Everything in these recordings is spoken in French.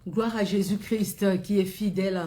Gloire à Jésus-Christ qui est fidèle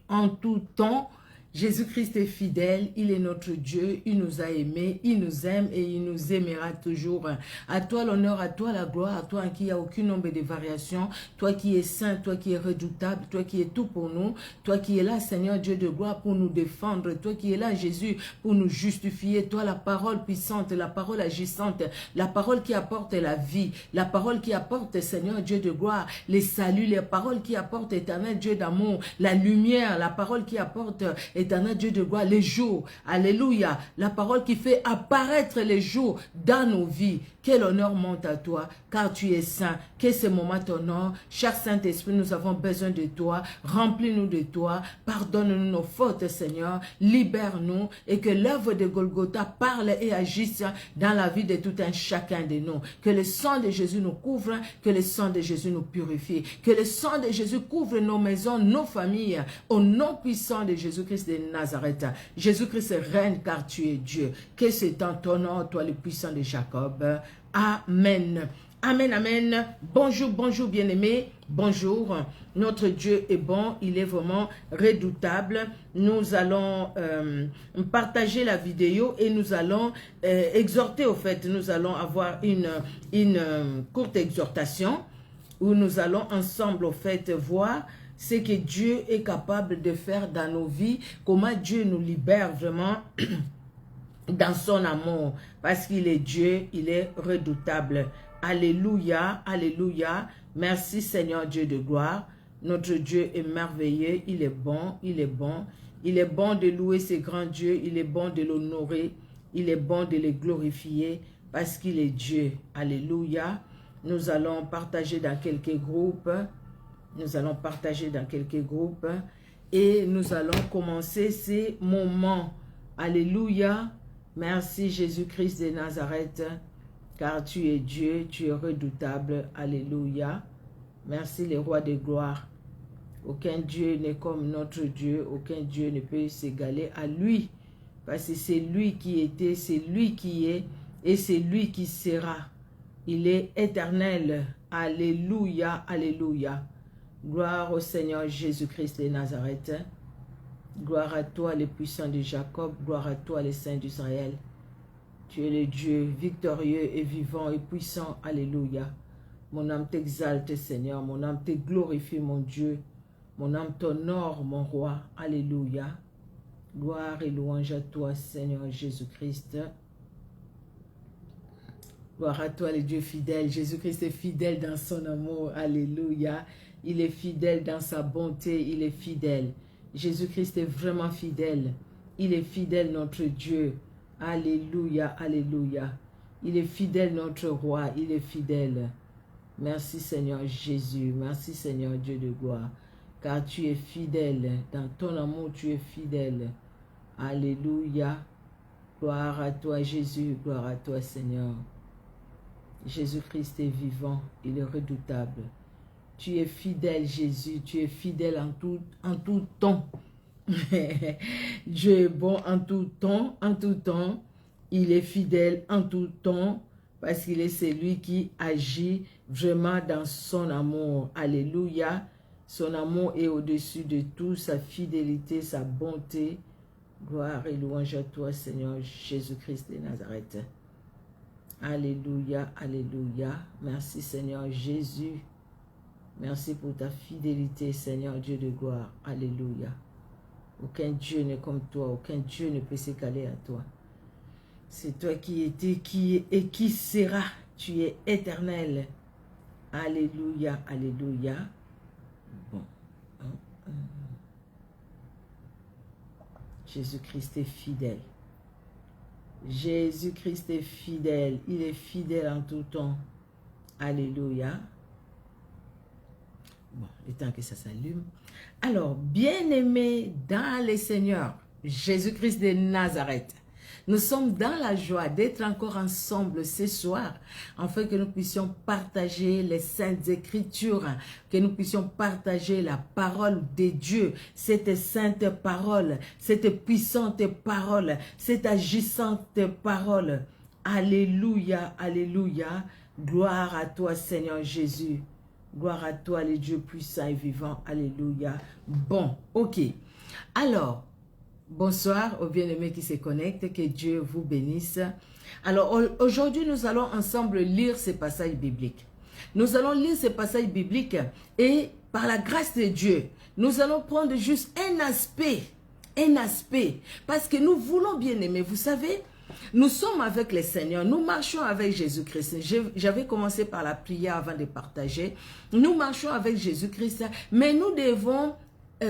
en tout temps. Jésus-Christ est fidèle, il est notre Dieu, il nous a aimés, il nous aime et il nous aimera toujours. À toi l'honneur, à toi la gloire, à toi en qui il n'y a aucun nombre de variations, toi qui es saint, toi qui es redoutable, toi qui es tout pour nous, toi qui es là Seigneur Dieu de gloire pour nous défendre, toi qui es là Jésus pour nous justifier, toi la parole puissante, la parole agissante, la parole qui apporte la vie, la parole qui apporte Seigneur Dieu de gloire, les saluts, les paroles qui apportent éternel Dieu d'amour, la lumière, la parole qui apporte éternel Dieu de gloire, les jours, alléluia, la parole qui fait apparaître les jours dans nos vies. Quel honneur monte à toi, car tu es saint. Que ce moment t'honore. Cher Saint-Esprit, nous avons besoin de toi. Remplis-nous de toi. Pardonne-nous nos fautes, Seigneur. Libère-nous et que l'œuvre de Golgotha parle et agisse dans la vie de tout un chacun de nous. Que le sang de Jésus nous couvre, que le sang de Jésus nous purifie. Que le sang de Jésus couvre nos maisons, nos familles, au nom puissant de Jésus-Christ de Nazareth. Jésus-Christ règne car tu es Dieu. Que c'est en ton nom, toi le puissant de Jacob. Amen. Amen, amen. Bonjour, bonjour bien-aimés. Bonjour. Notre Dieu est bon. Il est vraiment redoutable. Nous allons partager la vidéo et nous allons exhorter au fait. Nous allons avoir une courte exhortation où nous allons ensemble au fait voir ce que Dieu est capable de faire dans nos vies. Comment Dieu nous libère vraiment dans son amour, parce qu'il est Dieu, il est redoutable. Alléluia, alléluia. Merci Seigneur Dieu de gloire. Notre Dieu est merveilleux, il est bon, il est bon. Il est bon de louer ce grand Dieu, il est bon de l'honorer, il est bon de le glorifier, parce qu'il est Dieu. Alléluia. Nous allons partager dans quelques groupes. Nous allons partager dans quelques groupes. Et nous allons commencer ces moments. Alléluia. Merci Jésus-Christ de Nazareth, car tu es Dieu, tu es redoutable. Alléluia. Merci le roi de gloire. Aucun Dieu n'est comme notre Dieu, aucun Dieu ne peut s'égaler à lui. Parce que c'est lui qui était, c'est lui qui est et c'est lui qui sera. Il est éternel. Alléluia, alléluia. Gloire au Seigneur Jésus-Christ de Nazareth. Gloire à toi, le puissant de Jacob. Gloire à toi, le Saint d'Israël. Tu es le Dieu victorieux et vivant et puissant. Alléluia. Mon âme t'exalte, Seigneur. Mon âme te glorifie, mon Dieu. Mon âme t'honore, mon roi. Alléluia. Gloire et louange à toi, Seigneur Jésus-Christ. Gloire à toi, le Dieu fidèle. Jésus-Christ est fidèle dans son amour. Alléluia. Il est fidèle dans sa bonté. Il est fidèle. Jésus-Christ est vraiment fidèle. Il est fidèle, notre Dieu. Alléluia, alléluia. Il est fidèle, notre roi. Il est fidèle. Merci, Seigneur Jésus. Merci, Seigneur Dieu de gloire. Car tu es fidèle. Dans ton amour, tu es fidèle. Alléluia. Gloire à toi, Jésus. Gloire à toi, Seigneur. Jésus-Christ est vivant. Il est redoutable. Tu es fidèle, Jésus. Tu es fidèle en tout temps. Dieu est bon en tout temps. En tout temps. Il est fidèle en tout temps. Parce qu'il est celui qui agit vraiment dans son amour. Alléluia. Son amour est au-dessus de tout. Sa fidélité, sa bonté. Gloire et louange à toi, Seigneur Jésus-Christ de Nazareth. Alléluia, alléluia. Merci, Seigneur Jésus. Merci pour ta fidélité, Seigneur Dieu de gloire. Alléluia. Aucun Dieu n'est comme toi. Aucun Dieu ne peut s'égaler à toi. C'est toi qui étais, qui est et qui sera. Tu es éternel. Alléluia, alléluia. Bon. Jésus-Christ est fidèle. Jésus-Christ est fidèle. Il est fidèle en tout temps. Alléluia. Bon, le temps que ça s'allume. Alors, bien-aimés dans le Seigneur, Jésus-Christ de Nazareth, nous sommes dans la joie d'être encore ensemble ce soir, afin que nous puissions partager les saintes écritures, que nous puissions partager la parole de Dieu, cette sainte parole, cette puissante parole, cette agissante parole. Alléluia, alléluia. Gloire à toi, Seigneur Jésus. Gloire à toi, le Dieu puissant et vivant. Alléluia. Bon, ok. Alors, bonsoir aux bien-aimés qui se connectent. Que Dieu vous bénisse. Alors, aujourd'hui, nous allons ensemble lire ces passages bibliques. Nous allons lire ces passages bibliques et par la grâce de Dieu, nous allons prendre juste un aspect, parce que nous voulons bien aimer. Vous savez, nous sommes avec le Seigneur, nous marchons avec Jésus-Christ. J'avais commencé par la prière avant de partager. Nous marchons avec Jésus-Christ, mais nous devons,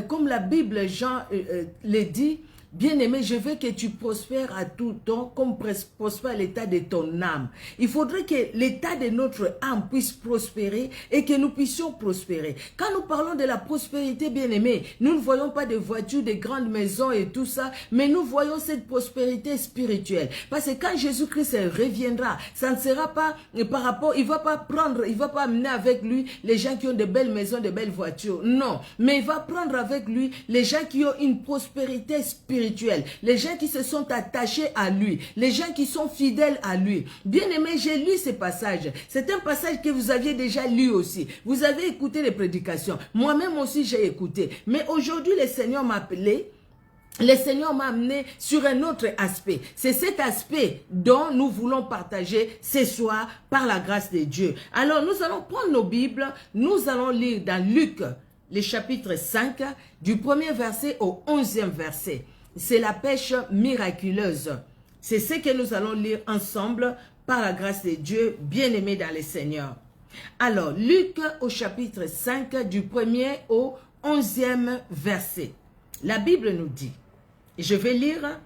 comme la Bible, Jean le dit, bien-aimé, je veux que tu prospères à tout temps, comme prospère l'état de ton âme. Il faudrait que l'état de notre âme puisse prospérer et que nous puissions prospérer. Quand nous parlons de la prospérité, bien-aimé, nous ne voyons pas de voitures, de grandes maisons et tout ça, mais nous voyons cette prospérité spirituelle. Parce que quand Jésus-Christ reviendra, ça ne sera pas par rapport, il ne va pas prendre, il ne va pas amener avec lui les gens qui ont de belles maisons, de belles voitures. Non, mais il va prendre avec lui les gens qui ont une prospérité spirituelle. Les gens qui se sont attachés à lui, les gens qui sont fidèles à lui. Bien-aimé, j'ai lu ce passage. C'est un passage que vous aviez déjà lu aussi. Vous avez écouté les prédications. Moi-même aussi, j'ai écouté. Mais aujourd'hui, le Seigneur m'a appelé. Le Seigneur m'a amené sur un autre aspect. C'est cet aspect dont nous voulons partager ce soir par la grâce de Dieu. Alors, nous allons prendre nos Bibles. Nous allons lire dans Luc, le chapitre 5, du 1er verset au 11e verset. C'est la pêche miraculeuse. C'est ce que nous allons lire ensemble par la grâce de Dieu, bien-aimés dans le Seigneur. Alors, Luc au chapitre 5, du 1er au 11e verset. La Bible nous dit, je vais lire.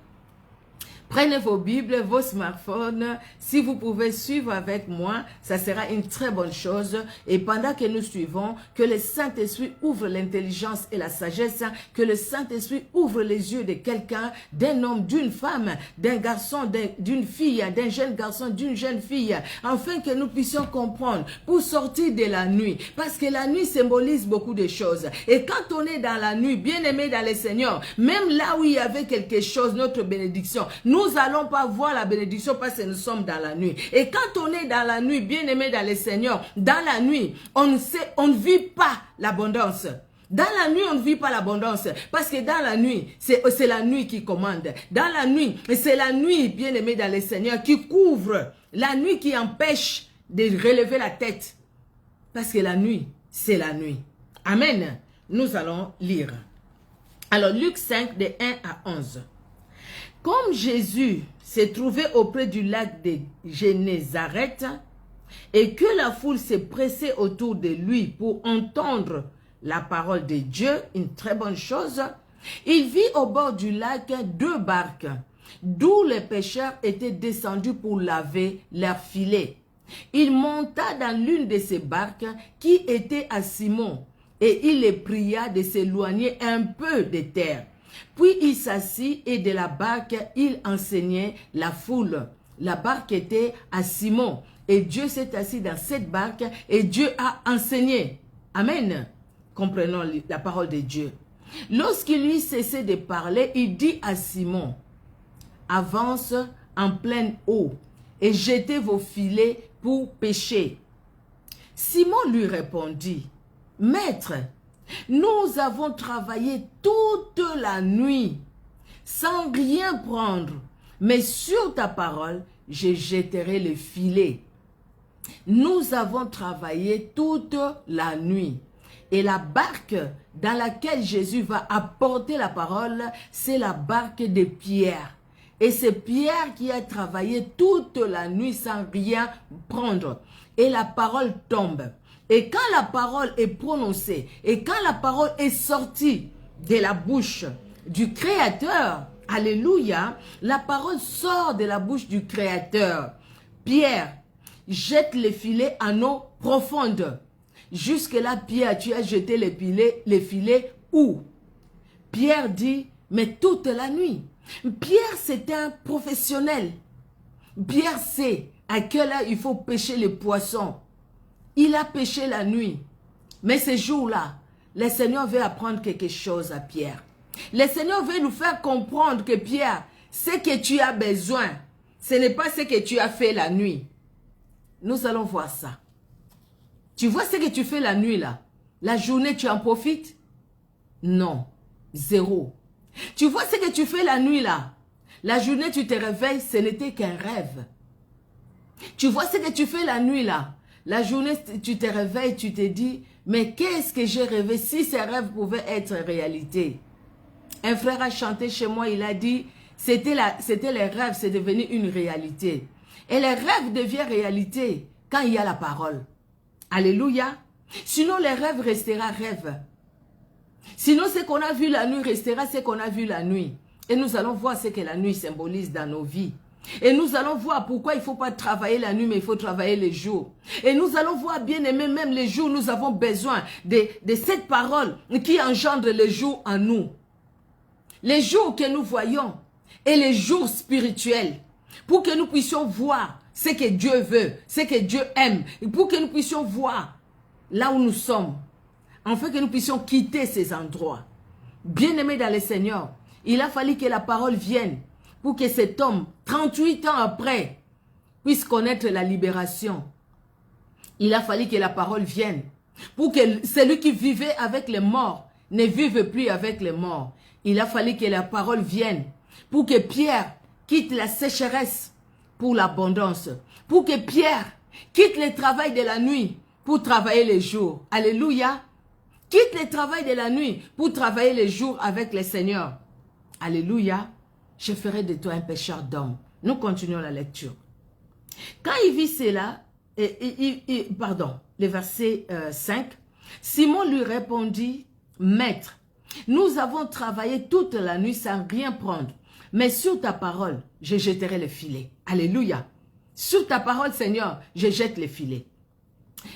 Prenez vos Bibles, vos smartphones. Si vous pouvez suivre avec moi, ça sera une très bonne chose. Et pendant que nous suivons, que le Saint-Esprit ouvre l'intelligence et la sagesse, que le Saint-Esprit ouvre les yeux de quelqu'un, d'un homme, d'une femme, d'un garçon, d'une fille, d'un jeune garçon, d'une jeune fille, afin que nous puissions comprendre pour sortir de la nuit. Parce que la nuit symbolise beaucoup de choses. Et quand on est dans la nuit, bien aimé dans le Seigneur, même là où il y avait quelque chose, notre bénédiction, nous n'allons pas voir la bénédiction parce que nous sommes dans la nuit. Et quand on est dans la nuit, bien aimé dans le Seigneur, dans la nuit, on ne vit pas l'abondance. Dans la nuit, on ne vit pas l'abondance. Parce que dans la nuit, c'est la nuit qui commande. Dans la nuit, c'est la nuit, bien aimé dans le Seigneur, qui couvre. La nuit qui empêche de relever la tête. Parce que la nuit, c'est la nuit. Amen. Nous allons lire. Alors, Luc 5, de 1 à 11. Comme Jésus s'est trouvé auprès du lac de Génézareth et que la foule s'est pressée autour de lui pour entendre la parole de Dieu, une très bonne chose, il vit au bord du lac 2 barques, d'où les pêcheurs étaient descendus pour laver leurs filets. Il monta dans l'une de ces barques qui était à Simon et il les pria de s'éloigner un peu de terre. Puis il s'assit et de la barque, il enseignait la foule. La barque était à Simon et Dieu s'est assis dans cette barque et Dieu a enseigné. Amen. Comprenons la parole de Dieu. Lorsqu'il lui cessait de parler, il dit à Simon, avance en pleine eau et jetez vos filets pour pêcher. Simon lui répondit, Maître, nous avons travaillé toute la nuit sans rien prendre, mais sur ta parole, je jetterai le filet. Nous avons travaillé toute la nuit. Et la barque dans laquelle Jésus va apporter la parole, c'est la barque de Pierre. Et c'est Pierre qui a travaillé toute la nuit sans rien prendre. Et la parole tombe. Et quand la parole est prononcée, et quand la parole est sortie de la bouche du Créateur, alléluia, la parole sort de la bouche du Créateur. Pierre, jette les filets en eau profonde. Jusque-là, Pierre, tu as jeté les filets où? Pierre dit, mais toute la nuit. Pierre, c'est un professionnel. Pierre sait à quelle heure il faut pêcher les poissons. Il a pêché la nuit. Mais ce jour-là, le Seigneur veut apprendre quelque chose à Pierre. Le Seigneur veut nous faire comprendre que Pierre, ce que tu as besoin, ce n'est pas ce que tu as fait la nuit. Nous allons voir ça. Tu vois ce que tu fais la nuit là? La journée, tu en profites? Non. Zéro. Tu vois ce que tu fais la nuit là? La journée, tu te réveilles, ce n'était qu'un rêve. Tu vois ce que tu fais la nuit là? La journée, tu te réveilles, tu te dis, mais qu'est-ce que j'ai rêvé si ces rêves pouvaient être réalité? Un frère a chanté chez moi, il a dit, c'était les rêves, c'est devenu une réalité. Et les rêves deviennent réalité quand il y a la parole. Alléluia. Sinon, les rêves resteront rêves. Sinon, ce qu'on a vu la nuit restera ce qu'on a vu la nuit. Et nous allons voir ce que la nuit symbolise dans nos vies. Et nous allons voir pourquoi il ne faut pas travailler la nuit, mais il faut travailler les jours. Et nous allons voir, bien aimé, même les jours, nous avons besoin de cette parole qui engendre les jours en nous. Les jours que nous voyons et les jours spirituels, pour que nous puissions voir ce que Dieu veut, ce que Dieu aime, pour que nous puissions voir là où nous sommes, afin que nous puissions quitter ces endroits. Bien-aimés dans le Seigneur, il a fallu que la parole vienne pour que cet homme, 38 ans après, puisse connaître la libération. Il a fallu que la parole vienne pour que celui qui vivait avec les morts ne vive plus avec les morts. Il a fallu que la parole vienne pour que Pierre quitte la sécheresse pour l'abondance. Pour que Pierre quitte le travail de la nuit pour travailler les jours. Alléluia. Quitte le travail de la nuit pour travailler les jours avec le Seigneur. Alléluia. Je ferai de toi un pécheur d'homme. Nous continuons la lecture. Quand il vit cela, le verset 5, Simon lui répondit, « Maître, nous avons travaillé toute la nuit sans rien prendre, mais sur ta parole, je jetterai le filet. » Alléluia. Sur ta parole, Seigneur, je jette le filet.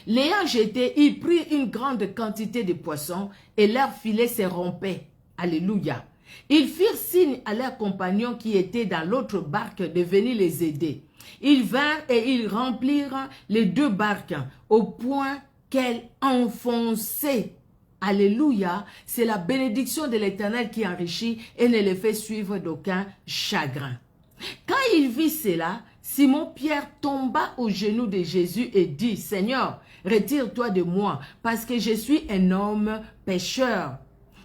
L'ayant jeté, il prit une grande quantité de poissons et leur filet se rompait. Alléluia. Ils firent signe à leurs compagnons qui étaient dans l'autre barque de venir les aider. Ils vinrent et ils remplirent les deux barques au point qu'elles enfonçaient. Alléluia, c'est la bénédiction de l'Éternel qui enrichit et ne les fait suivre d'aucun chagrin. Quand il vit cela, Simon-Pierre tomba aux genoux de Jésus et dit, « Seigneur, retire-toi de moi, parce que je suis un homme pécheur. »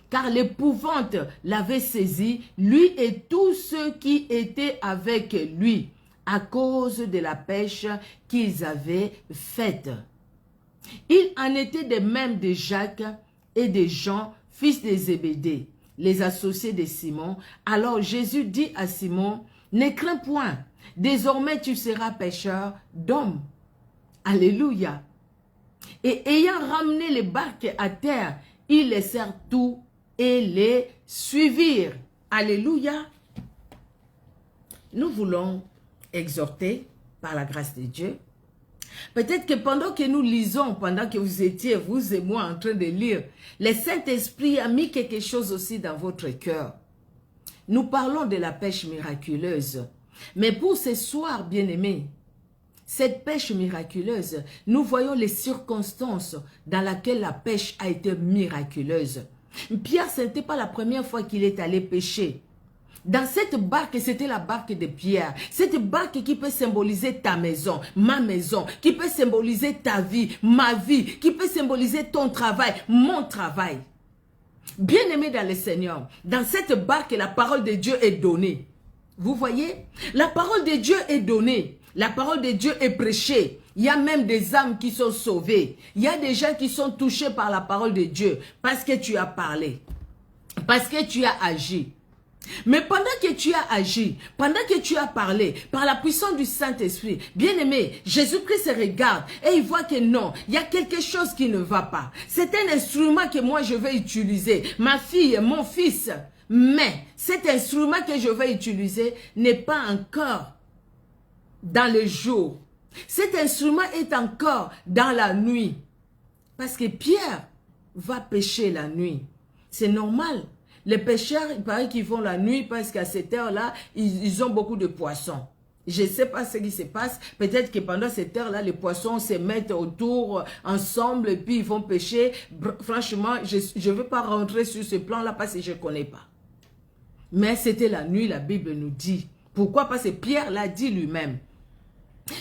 Car l'épouvante l'avait saisi, lui et tous ceux qui étaient avec lui, à cause de la pêche qu'ils avaient faite. Il en était de même de Jacques et de Jean, fils de Zébédée, les associés de Simon. Alors Jésus dit à Simon, « Ne crains point, désormais tu seras pêcheur d'hommes. » Alléluia. Et ayant ramené les barques à terre, ils laissèrent tout et les suivirent. Alléluia. Nous voulons exhorter par la grâce de Dieu. Peut-être que pendant que nous lisons, pendant que vous étiez, vous et moi, en train de lire, le Saint-Esprit a mis quelque chose aussi dans votre cœur. Nous parlons de la pêche miraculeuse. Mais pour ce soir, bien-aimés, cette pêche miraculeuse, nous voyons les circonstances dans lesquelles la pêche a été miraculeuse. Pierre, ce n'était pas la première fois qu'il est allé pêcher. Dans cette barque, c'était la barque de Pierre. Cette barque qui peut symboliser ta maison, ma maison, qui peut symboliser ta vie, ma vie, qui peut symboliser ton travail, mon travail. Bien-aimé dans le Seigneur, dans cette barque, la parole de Dieu est donnée. Vous voyez, la parole de Dieu est donnée. La parole de Dieu est prêchée. Il y a même des âmes qui sont sauvées. Il y a des gens qui sont touchés par la parole de Dieu parce que tu as parlé, parce que tu as agi. Mais pendant que tu as agi, pendant que tu as parlé, par la puissance du Saint-Esprit, bien-aimé, Jésus-Christ se regarde et il voit que non, il y a quelque chose qui ne va pas. C'est un instrument que moi je vais utiliser, ma fille, mon fils. Mais cet instrument que je vais utiliser n'est pas encore dans le jour. Cet instrument est encore dans la nuit. Parce que Pierre va pêcher la nuit. C'est normal. Les pêcheurs, il paraît qu'ils vont la nuit parce qu'à cette heure-là, ils ont beaucoup de poissons. Je ne sais pas ce qui se passe. Peut-être que pendant cette heure-là, les poissons se mettent autour, ensemble, et puis ils vont pêcher. Franchement, je ne veux pas rentrer sur ce plan-là parce que je ne connais pas. Mais c'était la nuit, la Bible nous dit. Pourquoi? Parce que Pierre l'a dit lui-même.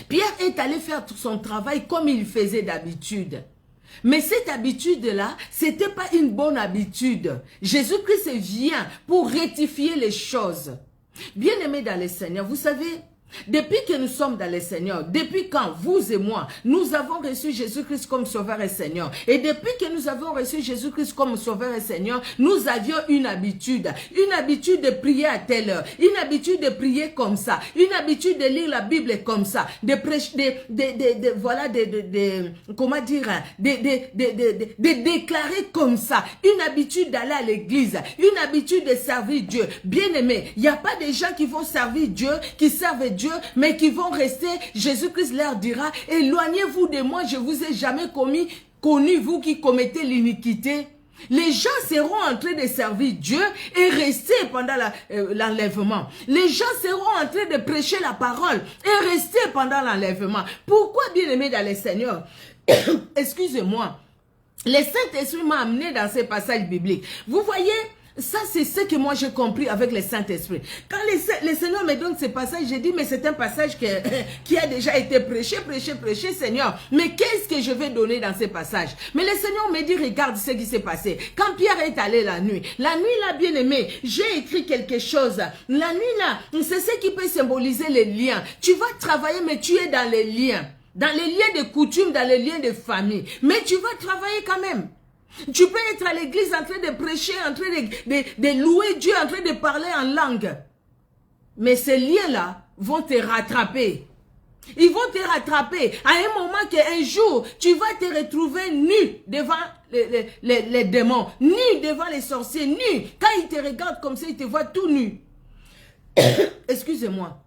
Pierre est allé faire tout son travail comme il faisait d'habitude. Mais cette habitude-là, ce n'était pas une bonne habitude. Jésus-Christ vient pour rectifier les choses. Bien-aimés dans le Seigneur, vous savez, depuis que nous sommes dans le Seigneur, depuis quand vous et moi, nous avons reçu Jésus-Christ comme Sauveur et Seigneur. Et depuis que nous avons reçu Jésus-Christ comme Sauveur et Seigneur, nous avions une habitude de prier à telle heure, une habitude de prier comme ça, une habitude de lire la Bible comme ça, de prêcher, comment dire, de déclarer comme ça, une habitude d'aller à l'église, une habitude de servir Dieu. Bien-aimé, il n'y a pas des gens qui vont servir Dieu, qui servent Dieu, mais qui vont rester. Jésus-Christ leur dira, éloignez-vous de moi, je vous ai jamais connu, vous qui commettez l'iniquité. Les gens seront en train de servir Dieu et rester pendant l'enlèvement. Les gens seront en train de prêcher la parole et rester pendant l'enlèvement. Pourquoi, bien-aimé dans le Seigneur? Excusez-moi. Le Saint-Esprit m'a amené dans ces passages bibliques. Vous voyez, ça, c'est ce que moi j'ai compris avec le Saint-Esprit. Quand le Seigneur me donne ces passages, j'ai dit, mais c'est un passage qui a déjà été prêché, Seigneur. Mais qu'est-ce que je vais donner dans ces passages? Mais le Seigneur me dit, regarde ce qui s'est passé. Quand Pierre est allé la nuit là, bien aimé, j'ai écrit quelque chose. La nuit là, c'est ce qui peut symboliser les liens. Tu vas travailler, mais tu es dans les liens. Dans les liens de coutume, dans les liens de famille. Mais tu vas travailler quand même. Tu peux être à l'église en train de prêcher, en train de louer Dieu, en train de parler en langue. Mais ces liens-là vont te rattraper. Ils vont te rattraper à un moment qu'un jour, tu vas te retrouver nu devant les démons, nu devant les sorciers, nu. Quand ils te regardent comme ça, ils te voient tout nu. Excusez-moi.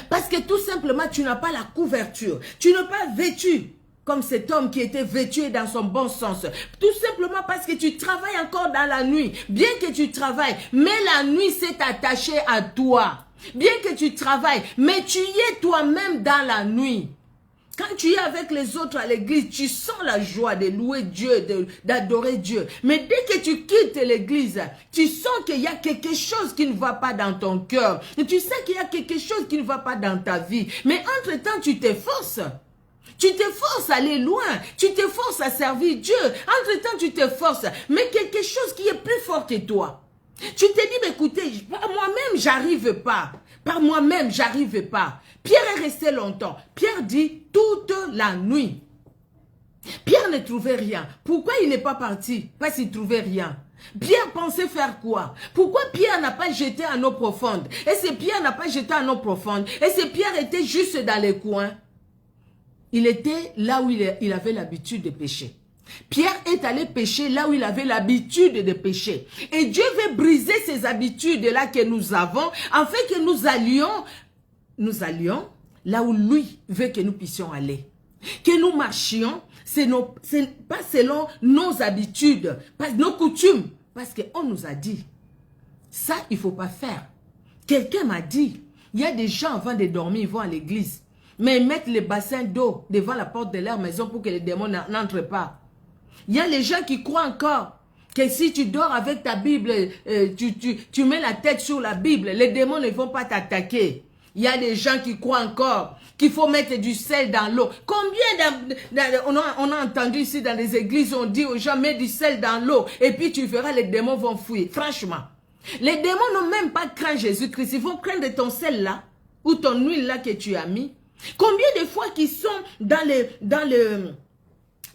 Parce que tout simplement, tu n'as pas la couverture. Tu n'es pas vêtu comme cet homme qui était vêtu dans son bon sens. Tout simplement parce que tu travailles encore dans la nuit. Bien que tu travailles, mais la nuit s'est attachée à toi. Bien que tu travailles, mais tu y es toi-même dans la nuit. Quand tu es avec les autres à l'église, tu sens la joie de louer Dieu, d'adorer Dieu. Mais dès que tu quittes l'église, tu sens qu'il y a quelque chose qui ne va pas dans ton cœur. Tu sais qu'il y a quelque chose qui ne va pas dans ta vie. Mais entre-temps, tu t'efforces. Tu t'efforces à aller loin. Tu t'efforces à servir Dieu. Entre-temps, tu t'efforces. Mais quelque chose qui est plus fort que toi. Tu te dis, mais écoutez, par moi-même, j'arrive pas. Par moi-même, j'arrive pas. Pierre est resté longtemps. Pierre dit toute la nuit. Pierre ne trouvait rien. Pourquoi il n'est pas parti? Parce qu'il ne trouvait rien. Pierre pensait faire quoi? Pourquoi Pierre n'a pas jeté en eau profonde? Et si Pierre n'a pas jeté en eau profonde? Et si Pierre était juste dans les coins? Il était là où il avait l'habitude de pécher. Pierre est allé pécher là où il avait l'habitude de pécher. Et Dieu veut briser ces habitudes-là que nous avons, afin que nous allions là où lui veut que nous puissions aller. Que nous marchions, c'est pas selon nos habitudes, pas nos coutumes, parce qu'on nous a dit, ça il ne faut pas faire. Quelqu'un m'a dit, il y a des gens avant de dormir, ils vont à l'église, mais ils mettent les bassins d'eau devant la porte de leur maison pour que les démons n'entrent pas. Il y a les gens qui croient encore que si tu dors avec ta Bible, tu mets la tête sur la Bible, les démons ne vont pas t'attaquer. Il y a des gens qui croient encore qu'il faut mettre du sel dans l'eau. Combien on a entendu ici dans les églises, on dit aux gens, mets du sel dans l'eau et puis tu verras, les démons vont fuir. Franchement, les démons n'ont même pas craint Jésus-Christ. Ils vont craindre ton sel là ou ton huile là que tu as mis. Combien de fois qu'ils sont dans le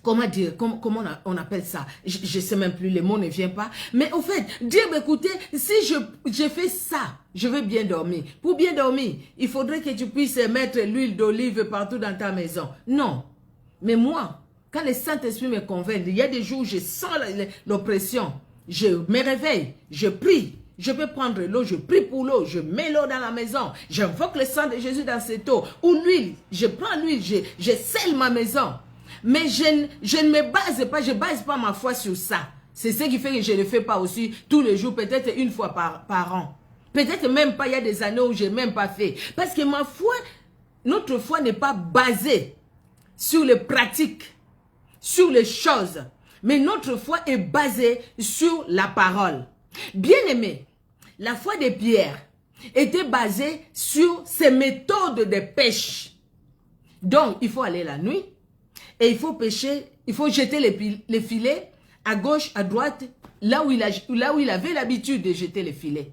comment dire, comment on appelle ça? Je ne sais même plus, les mots ne viennent pas. Mais au fait, dire, écoutez, si je fais ça, je veux bien dormir. Pour bien dormir, il faudrait que tu puisses mettre l'huile d'olive partout dans ta maison. Non. Mais moi, quand le Saint-Esprit me convainc, il y a des jours où je sens l'oppression. Je me réveille, je prie. Je peux prendre l'eau, je prie pour l'eau, je mets l'eau dans la maison. J'invoque le sang de Jésus dans cette eau. Ou l'huile, je prends l'huile, je scelle ma maison. Mais je ne me base pas, je ne base pas ma foi sur ça. C'est ce qui fait que je ne le fais pas aussi tous les jours, peut-être une fois par an. Peut-être même pas, il y a des années où je n'ai même pas fait. Parce que ma foi, notre foi n'est pas basée sur les pratiques, sur les choses. Mais notre foi est basée sur la parole. Bien aimé, la foi de Pierre était basée sur ses méthodes de pêche. Donc, il faut aller la nuit et il faut pêcher, il faut jeter les filets à gauche, à droite, là où il avait l'habitude de jeter les filets.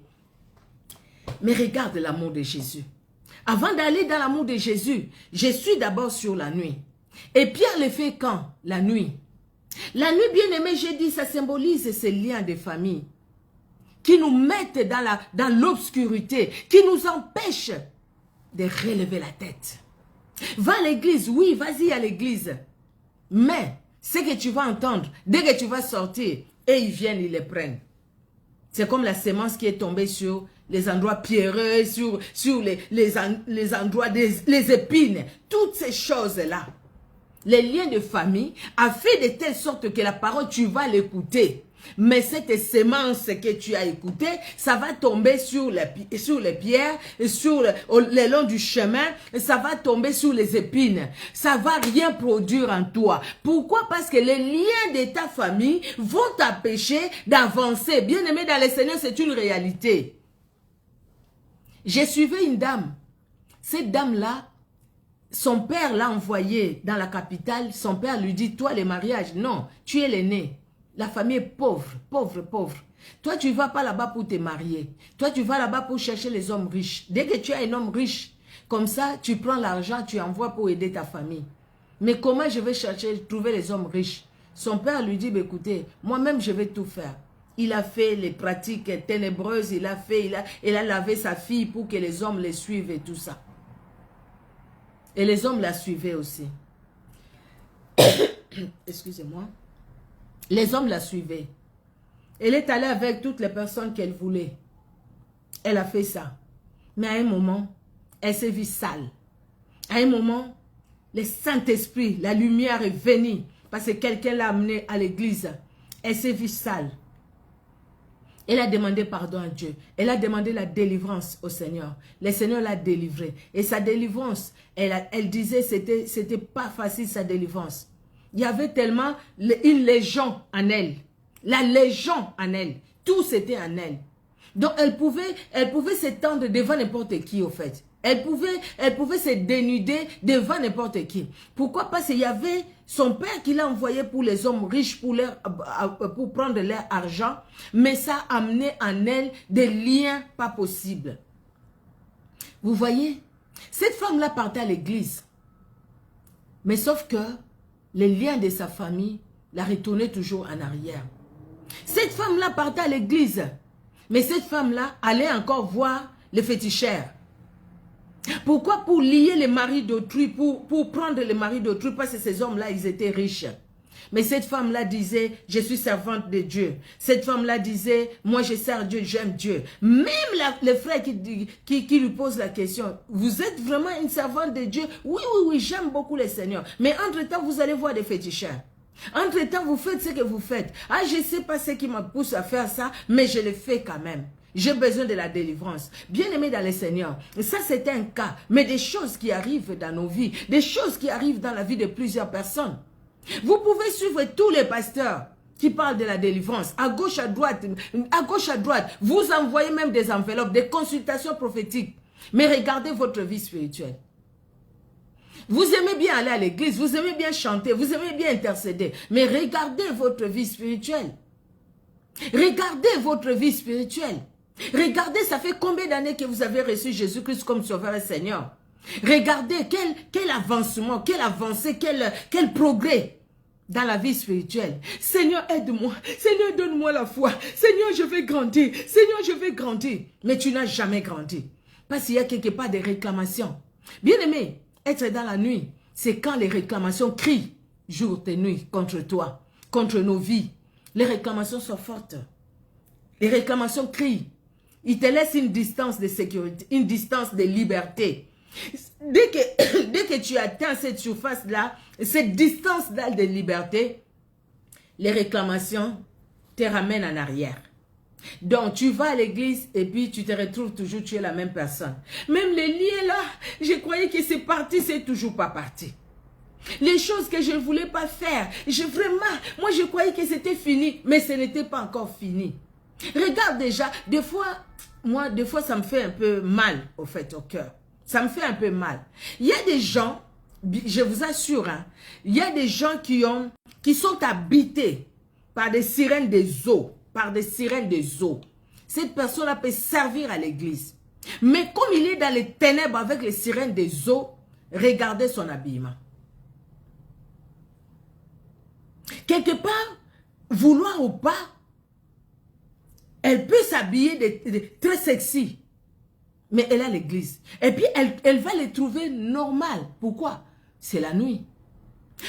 Mais regarde l'amour de Jésus. Avant d'aller dans l'amour de Jésus, je suis d'abord sur la nuit. Et Pierre le fait quand? La nuit. La nuit, bien aimé, j'ai dit, ça symbolise ces liens de famille qui nous mettent dans l'obscurité, qui nous empêchent de relever la tête. Va à l'église, oui, vas-y à l'église. Mais ce que tu vas entendre, dès que tu vas sortir, et ils viennent, ils les prennent. C'est comme la sémence qui est tombée sur les endroits pierreux, sur les endroits les épines. Toutes ces choses-là. Les liens de famille a fait de telle sorte que la parole, tu vas l'écouter. Mais cette sémence que tu as écoutée, ça va tomber sur les pierres, le long du chemin, ça va tomber sur les épines. Ça va rien produire en toi. Pourquoi? Parce que les liens de ta famille vont t'empêcher d'avancer. Bien aimé dans le Seigneur, c'est une réalité. J'ai suivi une dame. Cette dame-là, son père l'a envoyé dans la capitale. Son père lui dit, toi, les mariages, non, tu es l'aîné. La famille est pauvre, pauvre, pauvre. Toi, tu ne vas pas là-bas pour te marier. Toi, tu vas là-bas pour chercher les hommes riches. Dès que tu as un homme riche, comme ça, tu prends l'argent, tu envoies pour aider ta famille. Mais comment je vais trouver les hommes riches? Son père lui dit, bah, écoutez, moi-même, je vais tout faire. Il a fait les pratiques ténébreuses, il a lavé sa fille pour que les hommes les suivent et tout ça. Et les hommes la suivaient aussi. Excusez-moi. Les hommes la suivaient. Elle est allée avec toutes les personnes qu'elle voulait. Elle a fait ça. Mais à un moment, elle s'est vue sale. À un moment, le Saint-Esprit, la lumière est venue parce que quelqu'un l'a amenée à l'église. Elle s'est vue sale. Elle a demandé pardon à Dieu. Elle a demandé la délivrance au Seigneur. Le Seigneur l'a délivrée. Et sa délivrance, elle disait que c'était pas facile sa délivrance. Il y avait tellement une légion en elle. La légion en elle. Tout c'était en elle. Donc elle pouvait s'étendre devant n'importe qui au fait. Elle pouvait se dénuder devant n'importe qui. Pourquoi? Parce qu'il y avait son père qui l'a envoyé pour les hommes riches pour prendre leur argent. Mais ça a amené en elle des liens pas possibles. Vous voyez? Cette femme-là partait à l'église. Mais sauf que les liens de sa famille la retournaient toujours en arrière. Cette femme-là partait à l'église. Mais cette femme-là allait encore voir les féticheurs. Pourquoi? Pour lier les maris d'autrui, pour prendre les maris d'autrui, parce que ces hommes-là, ils étaient riches. Mais cette femme-là disait, je suis servante de Dieu. Cette femme-là disait, moi je sers Dieu, j'aime Dieu. Même le frère qui lui pose la question, vous êtes vraiment une servante de Dieu? Oui, oui, oui, j'aime beaucoup le Seigneur. Mais entre-temps, vous allez voir des féticheurs. Entre-temps, vous faites ce que vous faites. Ah, je ne sais pas ce qui me pousse à faire ça, mais je le fais quand même. J'ai besoin de la délivrance. Bien-aimé dans le Seigneur, ça c'est un cas. Mais des choses qui arrivent dans nos vies, des choses qui arrivent dans la vie de plusieurs personnes. Vous pouvez suivre tous les pasteurs qui parlent de la délivrance. À gauche, à droite, vous envoyez même des enveloppes, des consultations prophétiques. Mais regardez votre vie spirituelle. Vous aimez bien aller à l'église, vous aimez bien chanter, vous aimez bien intercéder. Mais regardez votre vie spirituelle. Regardez votre vie spirituelle. Regardez, ça fait combien d'années que vous avez reçu Jésus-Christ comme Sauveur et Seigneur. Regardez quel avancement, quelle avancée, quel progrès dans la vie spirituelle. Seigneur, aide-moi. Seigneur, donne-moi la foi. Seigneur, je vais grandir. Seigneur, je vais grandir. Mais tu n'as jamais grandi. Parce qu'il y a quelque part des réclamations. Bien-aimé, être dans la nuit, c'est quand les réclamations crient jour et nuit contre toi, contre nos vies. Les réclamations sont fortes. Les réclamations crient. Ils te laissent une distance de sécurité, une distance de liberté. Dès que tu atteins cette surface-là, cette distance-là de liberté, les réclamations te ramènent en arrière. Donc, tu vas à l'église et puis tu te retrouves toujours, tu es la même personne. Même les liens là, je croyais que c'est parti, c'est toujours pas parti. Les choses que je ne voulais pas faire, moi je croyais que c'était fini, mais ce n'était pas encore fini. Regarde déjà, des fois ça me fait un peu mal au fait, au cœur. Ça me fait un peu mal. Il y a des gens je vous assure, hein, il y a des gens qui sont habités par des sirènes des eaux, Cette personne-là peut servir à l'église. Mais comme il est dans les ténèbres avec les sirènes des eaux, regardez son habillement. Quelque part, vouloir ou pas, elle peut s'habiller très sexy. Mais elle a l'église. Et puis, elle va les trouver normales. Pourquoi? C'est la nuit.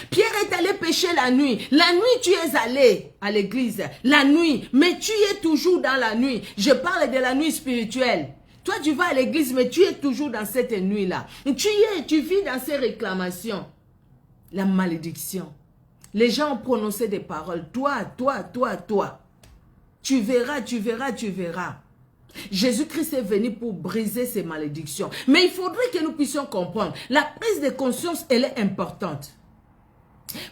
Pierre est allé pêcher la nuit. La nuit, tu es allé à l'église. La nuit. Mais tu es toujours dans la nuit. Je parle de la nuit spirituelle. Toi, tu vas à l'église, mais tu es toujours dans cette nuit-là. Tu vis dans ces réclamations. La malédiction. Les gens ont prononcé des paroles. Toi. Tu verras. Jésus-Christ est venu pour briser ces malédictions. Mais il faudrait que nous puissions comprendre. La prise de conscience, elle est importante.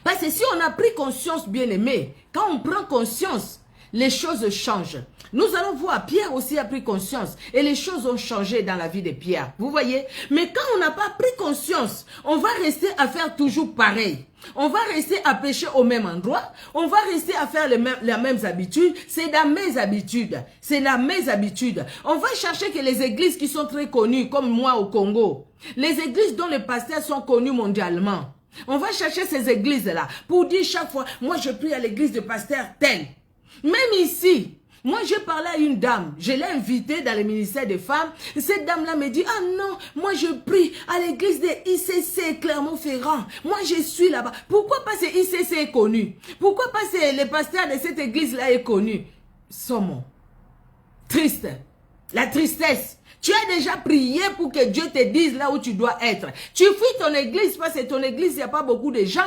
Parce que si on a pris conscience, bien aimé, quand on prend conscience, les choses changent. Nous allons voir, Pierre aussi a pris conscience et les choses ont changé dans la vie de Pierre. Vous voyez? Mais quand on n'a pas pris conscience, on va rester à faire toujours pareil. On va rester à pécher au même endroit. On va rester à faire les mêmes habitudes. C'est dans mes habitudes. On va chercher que les églises qui sont très connues, comme moi au Congo, les églises dont les pasteurs sont connus mondialement, on va chercher ces églises-là pour dire chaque fois, moi je prie à l'église de pasteur tel. Même ici, moi j'ai parlé à une dame, je l'ai invitée dans le ministère des femmes. Cette dame-là me dit, ah non, moi je prie à l'église de ICC Clermont-Ferrand. Moi je suis là-bas. Pourquoi pas c'est ICC est connu? Pourquoi pas c'est le pasteur de cette église-là est connu? Sommes triste. La tristesse. Tu as déjà prié pour que Dieu te dise là où tu dois être. Tu fuis ton église parce que ton église, il n'y a pas beaucoup de gens.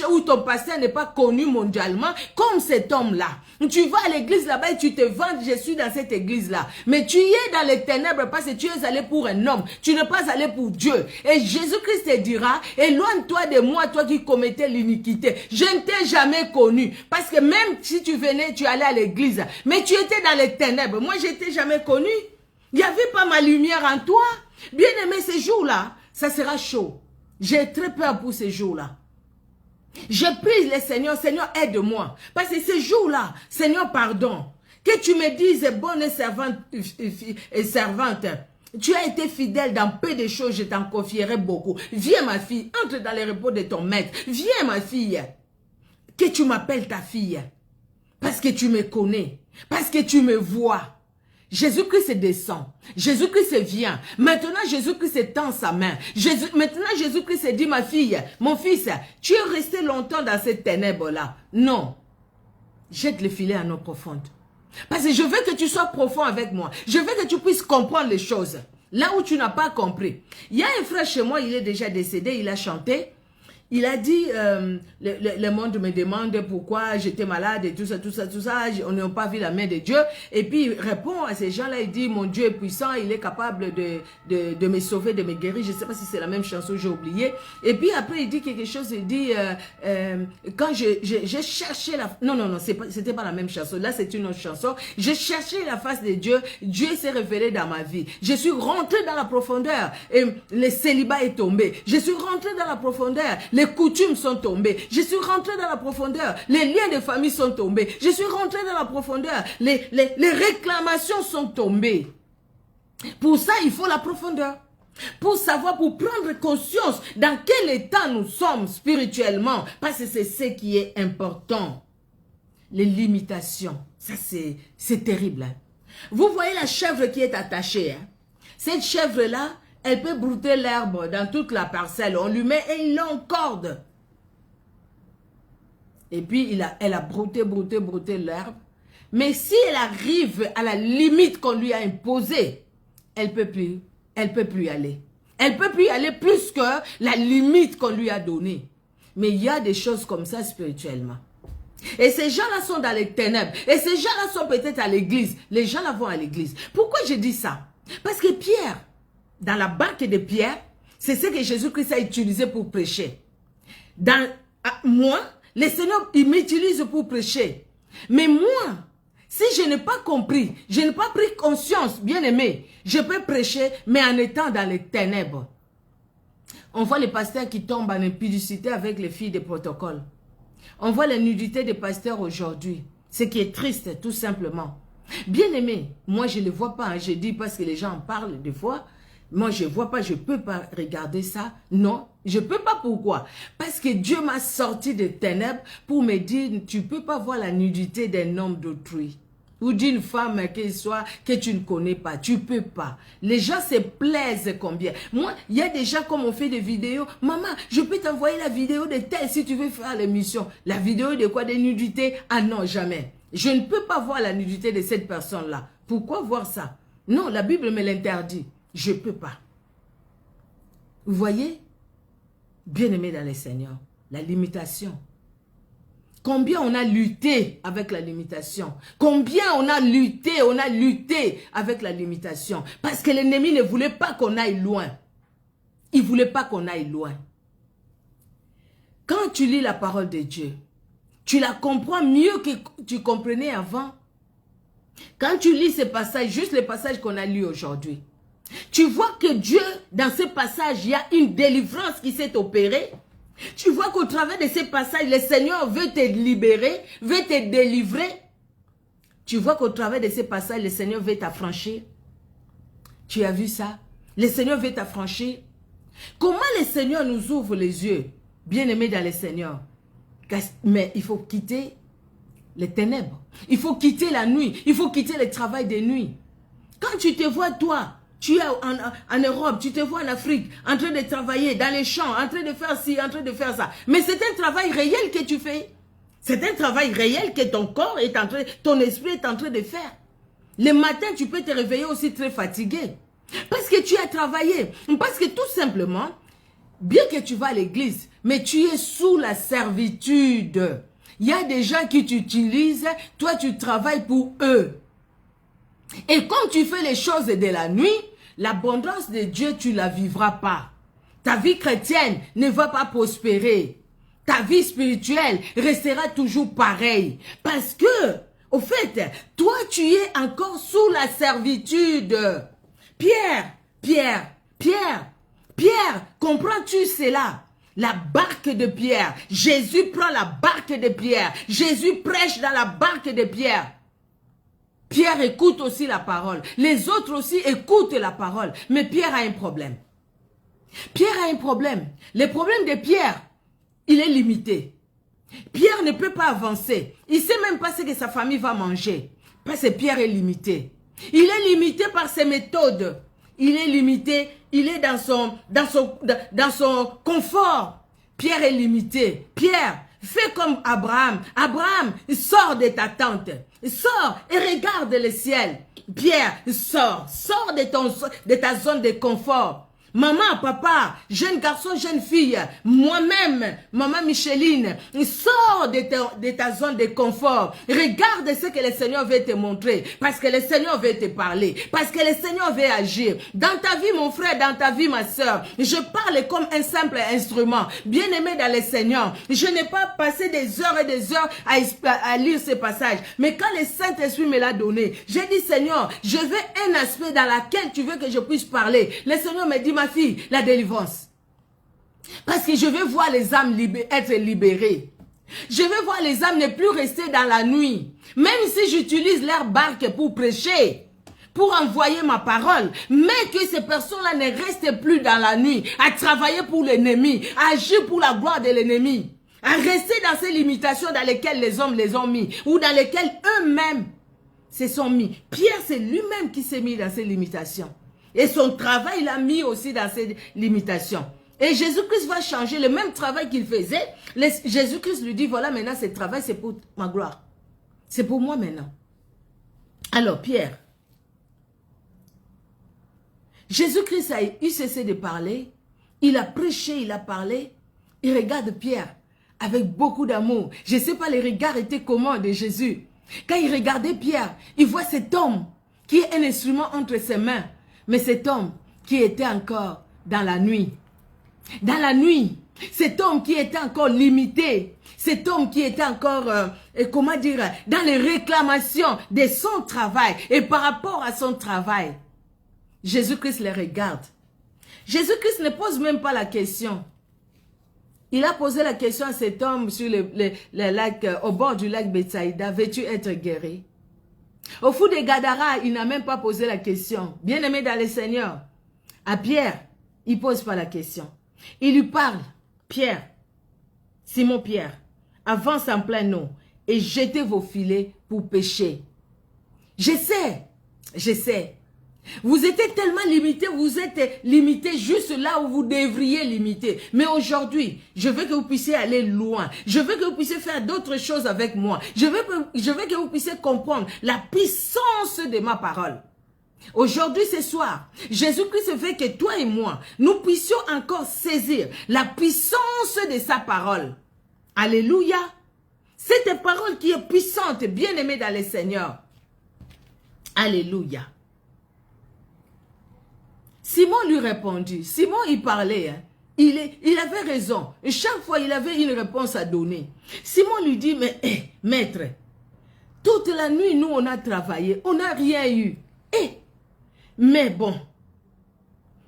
Où ton pasteur n'est pas connu mondialement comme cet homme-là. Tu vas à l'église là-bas et tu te vantes, je suis dans cette église-là. Mais tu y es dans les ténèbres parce que tu es allé pour un homme. Tu n'es pas allé pour Dieu. Et Jésus-Christ te dira, éloigne-toi de moi, toi qui commettais l'iniquité. Je ne t'ai jamais connu. Parce que même si tu venais, tu allais à l'église. Mais tu étais dans les ténèbres. Moi, je ne t'ai jamais connu. Il n'y avait pas ma lumière en toi. Bien aimé, ces jours-là, ça sera chaud. J'ai très peur pour ces jours-là. Je prie le Seigneur, Seigneur, aide-moi. Parce que ces jours-là, Seigneur, pardon. Que tu me dises, bonne servante, tu as été fidèle dans peu de choses, je t'en confierai beaucoup. Viens, ma fille, entre dans les repos de ton maître. Viens, ma fille. Que tu m'appelles ta fille. Parce que tu me connais. Parce que tu me vois. Jésus-Christ descend. Jésus-Christ vient. Maintenant, Jésus-Christ tend sa main. Maintenant, Jésus-Christ dit, ma fille, mon fils, tu es resté longtemps dans cette ténèbre-là. Non. Jette le filet en eau profonde. Parce que je veux que tu sois profond avec moi. Je veux que tu puisses comprendre les choses. Là où tu n'as pas compris. Il y a un frère chez moi, il est déjà décédé, il a chanté. Il a dit, le monde me demande pourquoi j'étais malade et tout ça, on n'a pas vu la main de Dieu. Et puis il répond à ces gens-là, il dit, mon Dieu est puissant, il est capable de me sauver, de me guérir. Je ne sais pas si c'est la même chanson, j'ai oublié. Et puis après il dit quelque chose, il dit, quand j'ai cherché la... Non, c'était pas la même chanson, là c'est une autre chanson. J'ai cherché la face de Dieu, Dieu s'est révélé dans ma vie. Je suis rentré dans la profondeur et le célibat est tombé. Je suis rentré dans la profondeur. Les coutumes sont tombées. Je suis rentré dans la profondeur. Les liens de famille sont tombés. Je suis rentré dans la profondeur. Les réclamations sont tombées. Pour ça, il faut la profondeur. Pour savoir, pour prendre conscience dans quel état nous sommes spirituellement. Parce que c'est ce qui est important. Les limitations. Ça, c'est terrible. Vous voyez la chèvre qui est attachée. Cette chèvre-là, elle peut brouter l'herbe dans toute la parcelle. On lui met et il l'encorde. Et puis, elle a brouté l'herbe. Mais si elle arrive à la limite qu'on lui a imposée, elle peut plus y aller. Elle peut plus y aller plus que la limite qu'on lui a donnée. Mais il y a des choses comme ça spirituellement. Et ces gens-là sont dans les ténèbres. Et ces gens-là sont peut-être à l'église. Les gens là vont à l'église. Pourquoi je dis ça? Parce que Pierre, dans la barque de Pierre, c'est ce que Jésus-Christ a utilisé pour prêcher. Moi, le Seigneur, il m'utilise pour prêcher. Mais moi, si je n'ai pas compris, je n'ai pas pris conscience, bien aimé, je peux prêcher, mais en étant dans les ténèbres. On voit les pasteurs qui tombent en impudicité avec les filles des protocoles. On voit la nudité des pasteurs aujourd'hui. Ce qui est triste, tout simplement. Bien aimé, moi je ne le vois pas. Hein. Je dis parce que les gens en parlent des fois. Moi je ne vois pas, je ne peux pas regarder ça. Non, je ne peux pas. Pourquoi? Parce que Dieu m'a sorti des ténèbres pour me dire, tu ne peux pas voir la nudité d'un homme d'autrui. Ou d'une femme que tu ne connais pas. Tu ne peux pas. Les gens se plaisent combien. Moi, il y a des gens comme on fait des vidéos. Maman, je peux t'envoyer la vidéo de tel si tu veux faire l'émission. La vidéo de quoi? De nudité? Ah non, jamais. Je ne peux pas voir la nudité de cette personne-là. Pourquoi voir ça? Non, la Bible me l'interdit. Je ne peux pas. Vous voyez? Bien-aimé dans le Seigneur, la limitation. Combien on a lutté avec la limitation. Combien on a lutté avec la limitation. Parce que l'ennemi ne voulait pas qu'on aille loin. Il ne voulait pas qu'on aille loin. Quand tu lis la parole de Dieu, tu la comprends mieux que tu comprenais avant. Quand tu lis ces passages, juste les passages qu'on a lus aujourd'hui, tu vois que Dieu, dans ces passages, il y a une délivrance qui s'est opérée. Tu vois qu'au travers de ces passages, le Seigneur veut te libérer, veut te délivrer. Tu vois qu'au travers de ces passages, le Seigneur veut t'affranchir. Tu as vu ça? Le Seigneur veut t'affranchir. Comment le Seigneur nous ouvre les yeux, bien-aimés dans le Seigneur? Mais il faut quitter les ténèbres. Il faut quitter la nuit. Il faut quitter le travail de nuit. Quand tu te vois, toi, tu es en Europe, tu te vois en Afrique, en train de travailler dans les champs, en train de faire ci, en train de faire ça. Mais c'est un travail réel que tu fais. C'est un travail réel que ton corps est en train, ton esprit est en train de faire. Le matin, tu peux te réveiller aussi très fatigué. Parce que tu as travaillé. Parce que tout simplement, bien que tu vas à l'église, mais tu es sous la servitude. Il y a des gens qui t'utilisent, toi tu travailles pour eux. Et quand tu fais les choses de la nuit, l'abondance de Dieu, tu ne la vivras pas. Ta vie chrétienne ne va pas prospérer. Ta vie spirituelle restera toujours pareille. Parce que, au fait, toi, tu es encore sous la servitude. Pierre, comprends-tu cela? La barque de Pierre. Jésus prend la barque de Pierre. Jésus prêche dans la barque de Pierre. Pierre écoute aussi la parole. Les autres aussi écoutent la parole. Mais Pierre a un problème. Pierre a un problème. Le problème de Pierre, il est limité. Pierre ne peut pas avancer. Il ne sait même pas ce que sa famille va manger. Parce que Pierre est limité. Il est limité par ses méthodes. Il est limité. Il est dans son confort. Pierre est limité. Pierre, fais comme Abraham. Abraham, sors de ta tente. Sors et regarde le ciel. Pierre, sors de ta zone de confort. Maman, papa, jeune garçon, jeune fille, moi-même, maman Micheline, sors de ta zone de confort. Regarde ce que le Seigneur veut te montrer. Parce que le Seigneur veut te parler. Parce que le Seigneur veut agir. Dans ta vie, mon frère, dans ta vie, ma soeur, je parle comme un simple instrument. Bien aimé dans le Seigneur. Je n'ai pas passé des heures et des heures à lire ces passages. Mais quand le Saint-Esprit me l'a donné, j'ai dit, Seigneur, je veux un aspect dans lequel tu veux que je puisse parler. Le Seigneur me dit, ma fille, la délivrance. Parce que je veux voir les âmes être libérées. Je veux voir les âmes ne plus rester dans la nuit. Même si j'utilise leur barque pour prêcher, pour envoyer ma parole, mais que ces personnes-là ne restent plus dans la nuit, à travailler pour l'ennemi, à agir pour la gloire de l'ennemi, à rester dans ces limitations dans lesquelles les hommes les ont mis, ou dans lesquelles eux-mêmes se sont mis. Pierre, c'est lui-même qui s'est mis dans ces limitations. Et son travail l'a mis aussi dans ces limitations. Et Jésus-Christ va changer le même travail qu'il faisait. Jésus-Christ lui dit, voilà maintenant ce travail c'est pour ma gloire. C'est pour moi maintenant. Alors Pierre, Jésus-Christ a eu cessé de parler. Il a prêché, il a parlé. Il regarde Pierre avec beaucoup d'amour. Je ne sais pas les regards étaient comment de Jésus. Quand il regardait Pierre, il voit cet homme qui est un instrument entre ses mains. Mais cet homme qui était encore dans la nuit. Dans la nuit. Cet homme qui était encore limité. Cet homme qui était encore, comment dire, dans les réclamations de son travail. Et par rapport à son travail, Jésus-Christ les regarde. Jésus-Christ ne pose même pas la question. Il a posé la question à cet homme sur le lac, au bord du lac Bethsaïda, veux-tu être guéri? Au fond des Gadara, il n'a même pas posé la question. Bien-aimé dans le Seigneur, à Pierre, il ne pose pas la question. Il lui parle, Pierre, Simon Pierre, avance en plein eau et jetez vos filets pour pêcher. Je sais. Vous êtes tellement limité, vous êtes limité juste là où vous devriez limiter. Mais aujourd'hui, je veux que vous puissiez aller loin. Je veux que vous puissiez faire d'autres choses avec moi. Je veux que vous puissiez comprendre la puissance de ma parole. Aujourd'hui, ce soir, Jésus-Christ veut que toi et moi, nous puissions encore saisir la puissance de sa parole. Alléluia. Cette parole qui est puissante, bien-aimée dans le Seigneur. Alléluia. Simon lui répondit. Simon, il parlait. Hein. Il avait raison. Et chaque fois, il avait une réponse à donner. Simon lui dit, mais maître, toute la nuit, nous, on a travaillé. On n'a rien eu. Mais bon,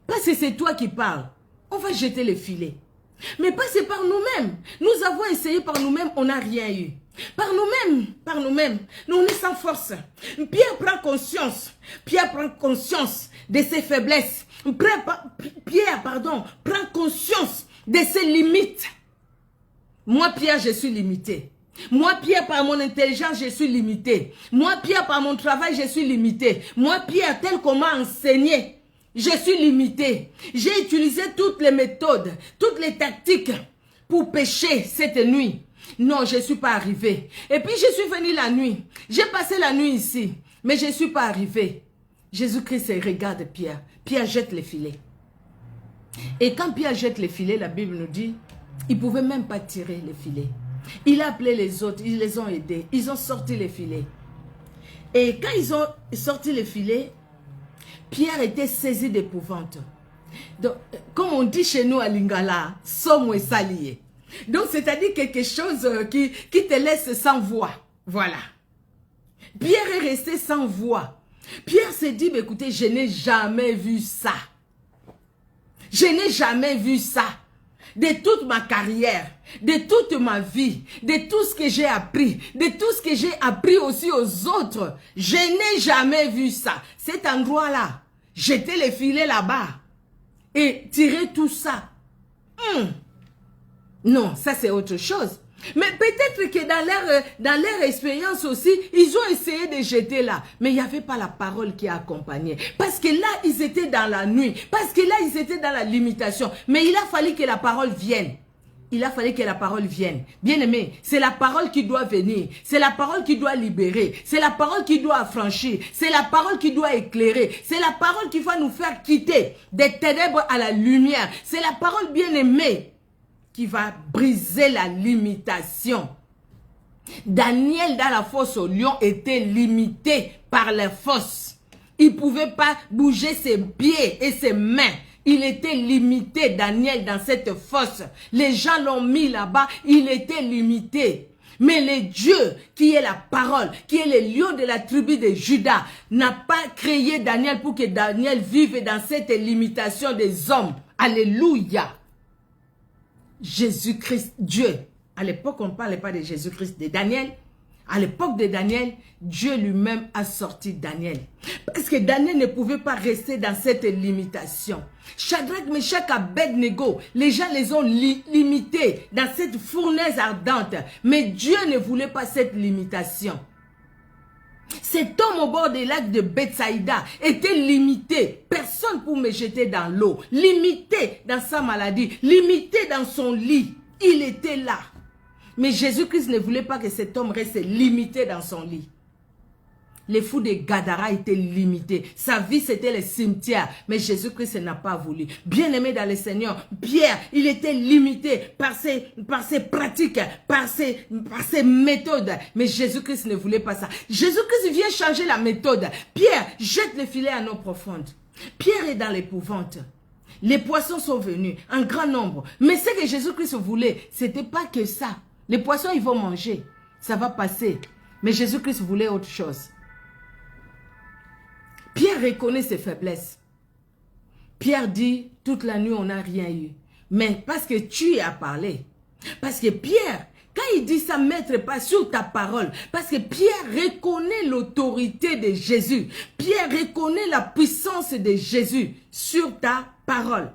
parce que c'est toi qui parles, on va jeter les filets. Mais pas c'est par nous-mêmes. Nous avons essayé par nous-mêmes, on n'a rien eu. Par nous-mêmes, nous on est sans force. Pierre prend conscience de ses faiblesses. Pierre, prend conscience de ses limites. Moi, Pierre, je suis limité. Moi, Pierre, par mon intelligence, je suis limité. Moi, Pierre, par mon travail, je suis limité. Moi, Pierre, tel qu'on m'a enseigné, je suis limité. J'ai utilisé toutes les méthodes, toutes les tactiques pour pécher cette nuit. Non, je ne suis pas arrivé. Et puis, je suis venu la nuit. J'ai passé la nuit ici, mais je ne suis pas arrivé. Jésus-Christ regarde Pierre. Pierre jette les filets. Et quand Pierre jette les filets, la Bible nous dit, il ne pouvait même pas tirer les filets. Il a appelé les autres, ils les ont aidés. Ils ont sorti les filets. Et quand ils ont sorti les filets, Pierre était saisi d'épouvante. Donc, comme on dit chez nous à Lingala, somme et salié. Donc, c'est-à-dire quelque chose qui te laisse sans voix. Voilà. Pierre est resté sans voix. Pierre s'est dit, mais écoutez, je n'ai jamais vu ça. Je n'ai jamais vu ça. De toute ma carrière, de toute ma vie, de tout ce que j'ai appris, de tout ce que j'ai appris aussi aux autres, je n'ai jamais vu ça. Cet endroit-là, jeter les filets là-bas et tirer tout ça. Non, ça c'est autre chose. Mais peut-être que dans leur expérience aussi, ils ont essayé de jeter là. Mais il n'y avait pas la parole qui accompagnait. Parce que là, ils étaient dans la nuit. Parce que là, ils étaient dans la limitation. Mais il a fallu que la parole vienne. Il a fallu que la parole vienne. Bien aimé, c'est la parole qui doit venir. C'est la parole qui doit libérer. C'est la parole qui doit affranchir. C'est la parole qui doit éclairer. C'est la parole qui va nous faire quitter des ténèbres à la lumière. C'est la parole bien aimée qui va briser la limitation. Daniel dans la fosse au lion était limité par les fosses. Il ne pouvait pas bouger ses pieds et ses mains. Il était limité, Daniel, dans cette fosse. Les gens l'ont mis là-bas, il était limité. Mais le Dieu qui est la parole, qui est le lion de la tribu de Juda, n'a pas créé Daniel pour que Daniel vive dans cette limitation des hommes. Alléluia. Jésus-Christ, Dieu. À l'époque, on ne parlait pas de Jésus-Christ, de Daniel. À l'époque de Daniel, Dieu lui-même a sorti Daniel. Parce que Daniel ne pouvait pas rester dans cette limitation. Shadrach, Meshach, Abednego, les gens les ont limités dans cette fournaise ardente. Mais Dieu ne voulait pas cette limitation. Cet homme au bord des lacs de Bethsaïda était limité. Personne pour me jeter dans l'eau. Limité dans sa maladie. Limité dans son lit. Il était là. Mais Jésus-Christ ne voulait pas que cet homme reste limité dans son lit. Les fous de Gadara étaient limités. Sa vie, c'était le cimetière. Mais Jésus-Christ n'a pas voulu. Bien-aimé dans le Seigneur, Pierre, il était limité par ses pratiques, par ses méthodes. Mais Jésus-Christ ne voulait pas ça. Jésus-Christ vient changer la méthode. Pierre, jette le filet à l'eau profonde. Pierre est dans l'épouvante. Les poissons sont venus en grand nombre. Mais ce que Jésus-Christ voulait, ce n'était pas que ça. Les poissons, ils vont manger. Ça va passer. Mais Jésus-Christ voulait autre chose. Pierre reconnaît ses faiblesses. Pierre dit, toute la nuit, on n'a rien eu. Mais parce que tu as parlé. Parce que Pierre, quand il dit ça, maître, pas sur ta parole. Parce que Pierre reconnaît l'autorité de Jésus. Pierre reconnaît la puissance de Jésus sur ta parole.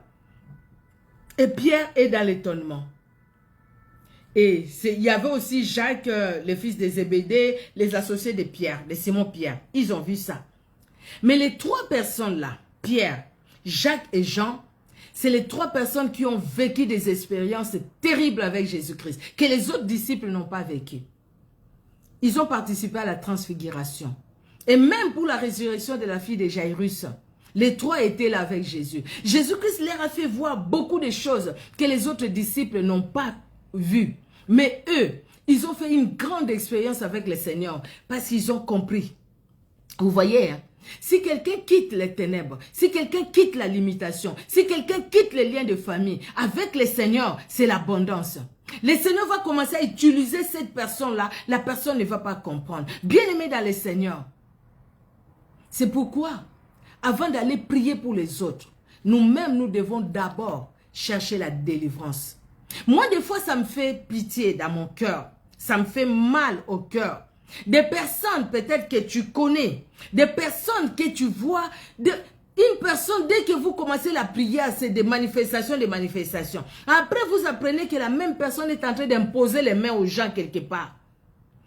Et Pierre est dans l'étonnement. Et il y avait aussi Jacques, le fils de Zébédée, les associés de Pierre, de Simon-Pierre. Ils ont vu ça. Mais les trois personnes-là, Pierre, Jacques et Jean, c'est les trois personnes qui ont vécu des expériences terribles avec Jésus-Christ, que les autres disciples n'ont pas vécu. Ils ont participé à la transfiguration. Et même pour la résurrection de la fille de Jairus, les trois étaient là avec Jésus. Jésus-Christ leur a fait voir beaucoup de choses que les autres disciples n'ont pas vues. Mais eux, ils ont fait une grande expérience avec le Seigneur parce qu'ils ont compris. Vous voyez, hein? Si quelqu'un quitte les ténèbres, si quelqu'un quitte la limitation, si quelqu'un quitte les liens de famille, avec le Seigneur, c'est l'abondance. Le Seigneur va commencer à utiliser cette personne-là, la personne ne va pas comprendre. Bien-aimé dans le Seigneur, c'est pourquoi, avant d'aller prier pour les autres, nous-mêmes, nous devons d'abord chercher la délivrance. Moi, des fois, ça me fait pitié dans mon cœur. Ça me fait mal au cœur. Des personnes peut-être que tu connais, des personnes que tu vois, une personne, dès que vous commencez la prière, c'est des manifestations, des manifestations. Après, vous apprenez que la même personne est en train d'imposer les mains aux gens quelque part.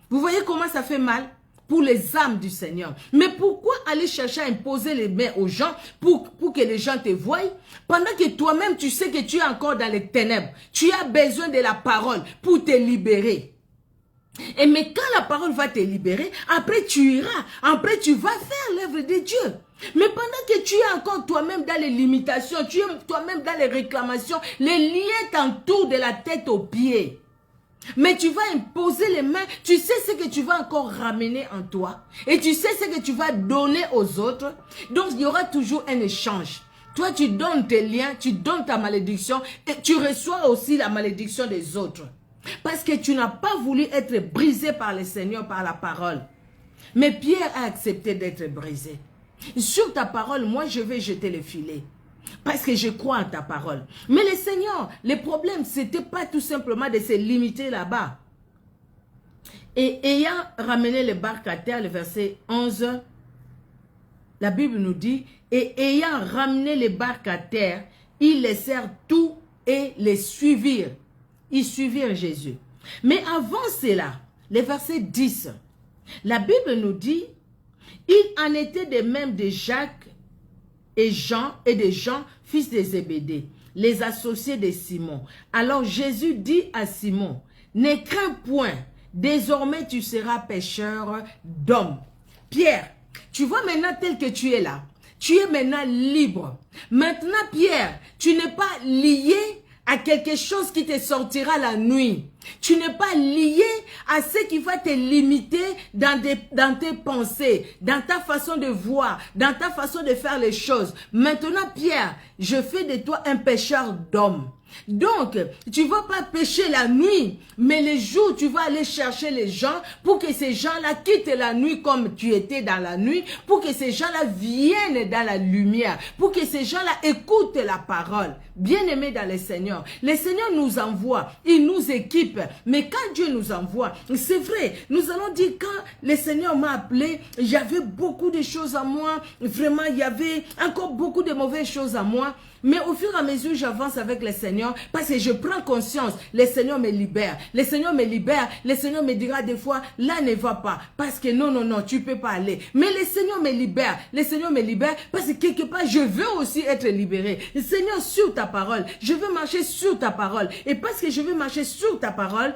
Vous voyez comment ça fait mal pour les âmes du Seigneur. Mais pourquoi aller chercher à imposer les mains aux gens pour que les gens te voient, pendant que toi-même, tu sais que tu es encore dans les ténèbres. Tu as besoin de la parole pour te libérer. Et mais quand la parole va te libérer, après tu iras, après tu vas faire l'œuvre de Dieu. Mais pendant que tu es encore toi-même dans les limitations, tu es toi-même dans les réclamations, les liens t'entourent de la tête aux pieds. Mais tu vas imposer les mains, tu sais ce que tu vas encore ramener en toi. Et tu sais ce que tu vas donner aux autres. Donc il y aura toujours un échange. Toi tu donnes tes liens, tu donnes ta malédiction et tu reçois aussi la malédiction des autres. Parce que tu n'as pas voulu être brisé par le Seigneur, par la parole. Mais Pierre a accepté d'être brisé. Sur ta parole, moi je vais jeter le filet. Parce que je crois en ta parole. Mais le Seigneur, le problème, ce n'était pas tout simplement de se limiter là-bas. Et ayant ramené les barques à terre, le verset 11, la Bible nous dit, et ayant ramené les barques à terre, ils laissèrent tout et les suivirent. Ils suivirent Jésus. Mais avant cela, le verset 10, la Bible nous dit, il en était de même de Jacques et de Jean, fils de Zébédée, les associés de Simon. Alors Jésus dit à Simon, ne crains point, désormais tu seras pêcheur d'hommes. Pierre, tu vois maintenant tel que tu es là, tu es maintenant libre. Maintenant Pierre, tu n'es pas lié à quelque chose qui te sortira la nuit. Tu n'es pas lié à ce qui va te limiter dans tes pensées, dans ta façon de voir, dans ta façon de faire les choses. Maintenant, Pierre, je fais de toi un pêcheur d'hommes. Donc, tu ne vas pas pêcher la nuit, mais les jours, tu vas aller chercher les gens pour que ces gens-là quittent la nuit comme tu étais dans la nuit, pour que ces gens-là viennent dans la lumière, pour que ces gens-là écoutent la parole. Bien-aimés dans le Seigneur nous envoie, il nous équipe, mais quand Dieu nous envoie, c'est vrai, nous allons dire quand le Seigneur m'a appelé, j'avais beaucoup de choses à moi, vraiment, il y avait encore beaucoup de mauvaises choses à moi. Mais au fur et à mesure, j'avance avec le Seigneur parce que je prends conscience. Le Seigneur me libère. Le Seigneur me libère. Le Seigneur me dira des fois, là ne va pas. Parce que non, tu ne peux pas aller. Mais le Seigneur me libère. Le Seigneur me libère parce que quelque part, je veux aussi être libéré. Le Seigneur, sur ta parole, je veux marcher sur ta parole. Et parce que je veux marcher sur ta parole,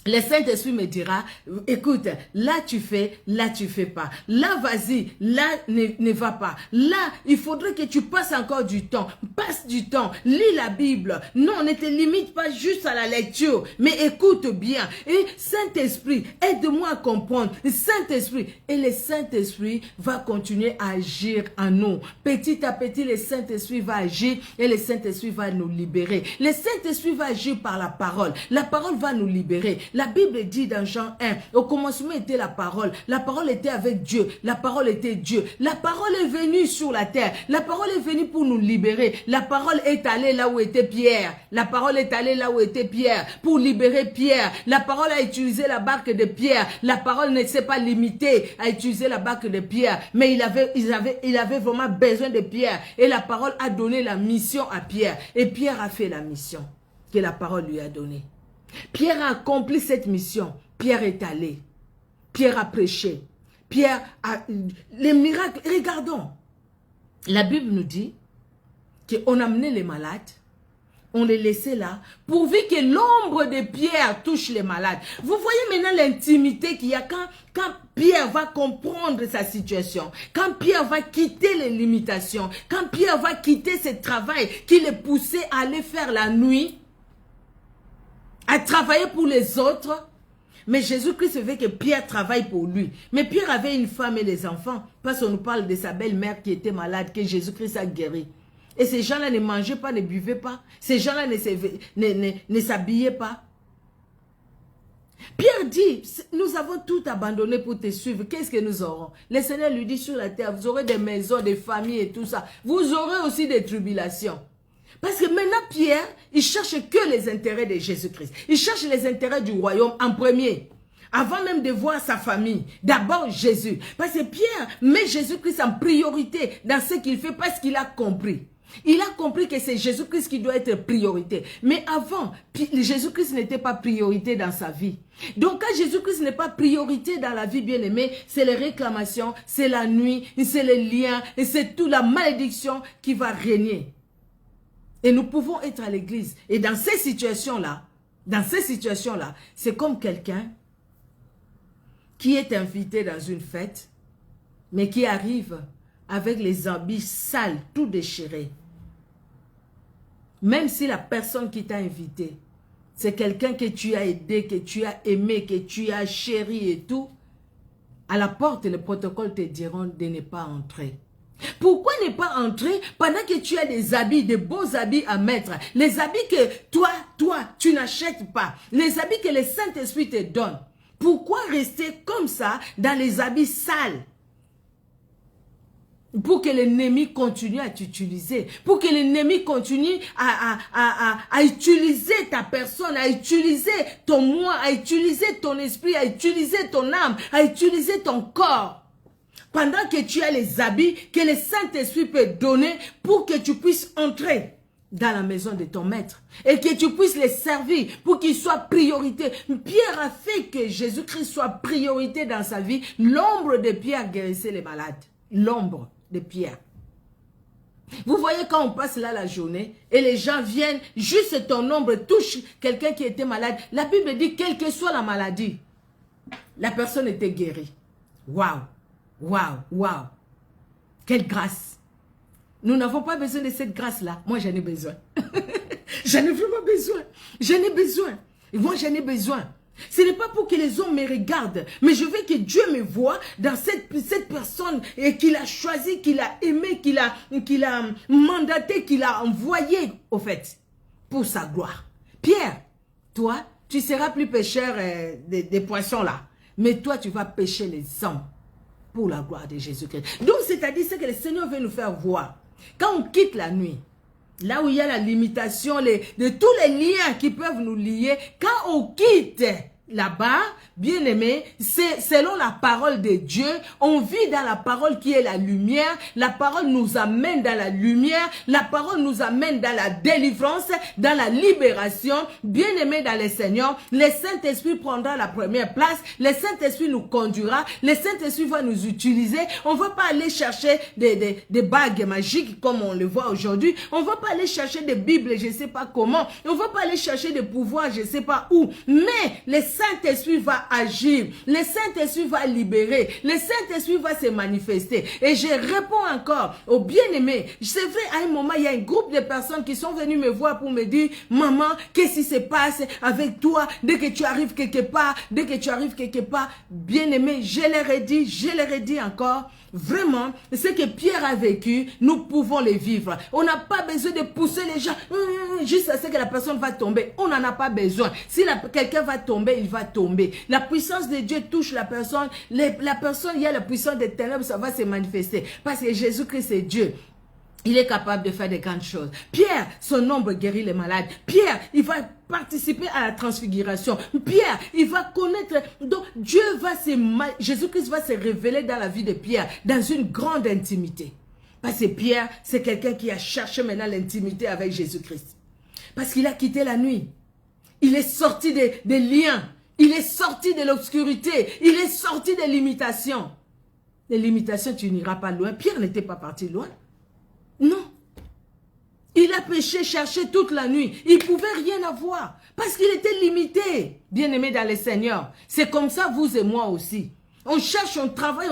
le Saint-Esprit me dira, écoute, là tu fais pas. Là vas-y, là ne va pas. Là, il faudrait que tu passes encore du temps. Passe du temps, lis la Bible. Non, ne te limite pas juste à la lecture, mais écoute bien. Et Saint-Esprit, aide-moi à comprendre. Saint-Esprit, et le Saint-Esprit va continuer à agir en nous. Petit à petit, le Saint-Esprit va agir et le Saint-Esprit va nous libérer. Le Saint-Esprit va agir par la parole. La parole va nous libérer. La Bible dit dans Jean 1, au commencement était la parole était avec Dieu, la parole était Dieu. La parole est venue sur la terre, la parole est venue pour nous libérer. La parole est allée là où était Pierre. La parole est allée là où était Pierre pour libérer Pierre. La parole a utilisé la barque de Pierre. La parole ne s'est pas limitée à utiliser la barque de Pierre, mais il avait vraiment besoin de Pierre. Et la parole a donné la mission à Pierre. Et Pierre a fait la mission que la parole lui a donnée. Pierre a accompli cette mission. Pierre est allé. Pierre a prêché. Pierre a... Les miracles, regardons. La Bible nous dit qu'on amenait les malades, on les laissait là, pourvu que l'ombre de Pierre touche les malades. Vous voyez maintenant l'intimité qu'il y a quand Pierre va comprendre sa situation, quand Pierre va quitter les limitations, quand Pierre va quitter ce travail qui le poussait à aller faire la nuit, à travailler pour les autres. Mais Jésus-Christ veut que Pierre travaille pour lui. Mais Pierre avait une femme et des enfants. Parce qu'on nous parle de sa belle-mère qui était malade, que Jésus-Christ a guéri. Et ces gens-là ne mangeaient pas, ne buvaient pas. Ces gens-là ne s'habillaient pas. Pierre dit, nous avons tout abandonné pour te suivre. Qu'est-ce que nous aurons? Le Seigneur lui dit, sur la terre, vous aurez des maisons, des familles et tout ça. Vous aurez aussi des tribulations. Parce que maintenant, Pierre, il cherche que les intérêts de Jésus-Christ. Il cherche les intérêts du royaume en premier. Avant même de voir sa famille. D'abord, Jésus. Parce que Pierre met Jésus-Christ en priorité dans ce qu'il fait parce qu'il a compris. Il a compris que c'est Jésus-Christ qui doit être priorité. Mais avant, Jésus-Christ n'était pas priorité dans sa vie. Donc quand Jésus-Christ n'est pas priorité dans la vie bien-aimée, c'est les réclamations, c'est la nuit, c'est les liens, et c'est toute la malédiction qui va régner. Et nous pouvons être à l'église. Et dans ces situations-là, c'est comme quelqu'un qui est invité dans une fête, mais qui arrive avec les habits sales, tout déchirés. Même si la personne qui t'a invité, c'est quelqu'un que tu as aidé, que tu as aimé, que tu as chéri et tout, à la porte, le protocole te diront de ne pas entrer. Pourquoi ne pas entrer pendant que tu as des habits, des beaux habits à mettre? Les habits que toi, tu n'achètes pas. Les habits que le Saint-Esprit te donne. Pourquoi rester comme ça dans les habits sales? Pour que l'ennemi continue à t'utiliser. Pour que l'ennemi continue à utiliser ta personne, à utiliser ton moi, à utiliser ton esprit, à utiliser ton âme, à utiliser ton corps. Pendant que tu as les habits que le Saint-Esprit peut donner pour que tu puisses entrer dans la maison de ton maître et que tu puisses les servir pour qu'ils soient priorité. Pierre a fait que Jésus-Christ soit priorité dans sa vie. L'ombre de Pierre guérissait les malades. L'ombre de Pierre. Vous voyez quand on passe là la journée et les gens viennent, juste ton ombre touche quelqu'un qui était malade. La Bible dit quelle que soit la maladie, la personne était guérie. Waouh! Waouh, waouh, quelle grâce. Nous n'avons pas besoin de cette grâce-là. Moi, j'en ai besoin. J'en ai vraiment besoin. J'en ai besoin. Et moi, j'en ai besoin. Ce n'est pas pour que les hommes me regardent, mais je veux que Dieu me voie dans cette personne et qu'il a choisi, qu'il a aimé, qu'il a mandaté, qu'il a envoyé, au fait, pour sa gloire. Pierre, toi, tu seras plus pêcheur des poissons là, mais toi, tu vas pêcher les hommes. Pour la gloire de Jésus-Christ. Donc, c'est-à-dire ce que le Seigneur veut nous faire voir. Quand on quitte la nuit, là où il y a la limitation de tous les liens qui peuvent nous lier, quand on quitte là-bas, bien aimé, c'est selon la parole de Dieu. On vit dans la parole qui est la lumière. La parole nous amène dans la lumière. La parole nous amène dans la délivrance, dans la libération. Bien aimé dans le Seigneur, le Saint-Esprit prendra la première place. Le Saint-Esprit nous conduira. Le Saint-Esprit va nous utiliser. On ne va pas aller chercher des bagues magiques comme on le voit aujourd'hui. On ne va pas aller chercher des Bibles, je ne sais pas comment. On ne va pas aller chercher des pouvoirs, je ne sais pas où. Mais le Saint-Esprit va agir, le Saint-Esprit va libérer, le Saint-Esprit va se manifester. Et je réponds encore aux bien-aimés. C'est vrai, à un moment, il y a un groupe de personnes qui sont venues me voir pour me dire, maman, qu'est-ce qui se passe avec toi dès que tu arrives quelque part, bien-aimé, je leur ai dit encore, vraiment, ce que Pierre a vécu, nous pouvons le vivre. On n'a pas besoin de pousser les gens juste à ce que la personne va tomber. On n'en a pas besoin. Si quelqu'un va tomber, il va tomber. La puissance de Dieu touche la personne. La personne, il y a la puissance des ténèbres, ça va se manifester. Parce que Jésus-Christ est Dieu. Il est capable de faire de grandes choses. Pierre, son nombre guérit les malades. Pierre, il va participer à la transfiguration. Pierre, il va connaître. Donc, Jésus-Christ va se révéler dans la vie de Pierre, dans une grande intimité. Parce que Pierre, c'est quelqu'un qui a cherché maintenant l'intimité avec Jésus-Christ. Parce qu'il a quitté la nuit. Il est sorti des liens. Il est sorti de l'obscurité. Il est sorti des limitations. Les limitations, tu n'iras pas loin. Pierre n'était pas parti loin. Non. Il a péché, cherché toute la nuit. Il ne pouvait rien avoir. Parce qu'il était limité. Bien-aimé dans le Seigneur. C'est comme ça, vous et moi aussi. On cherche, on travaille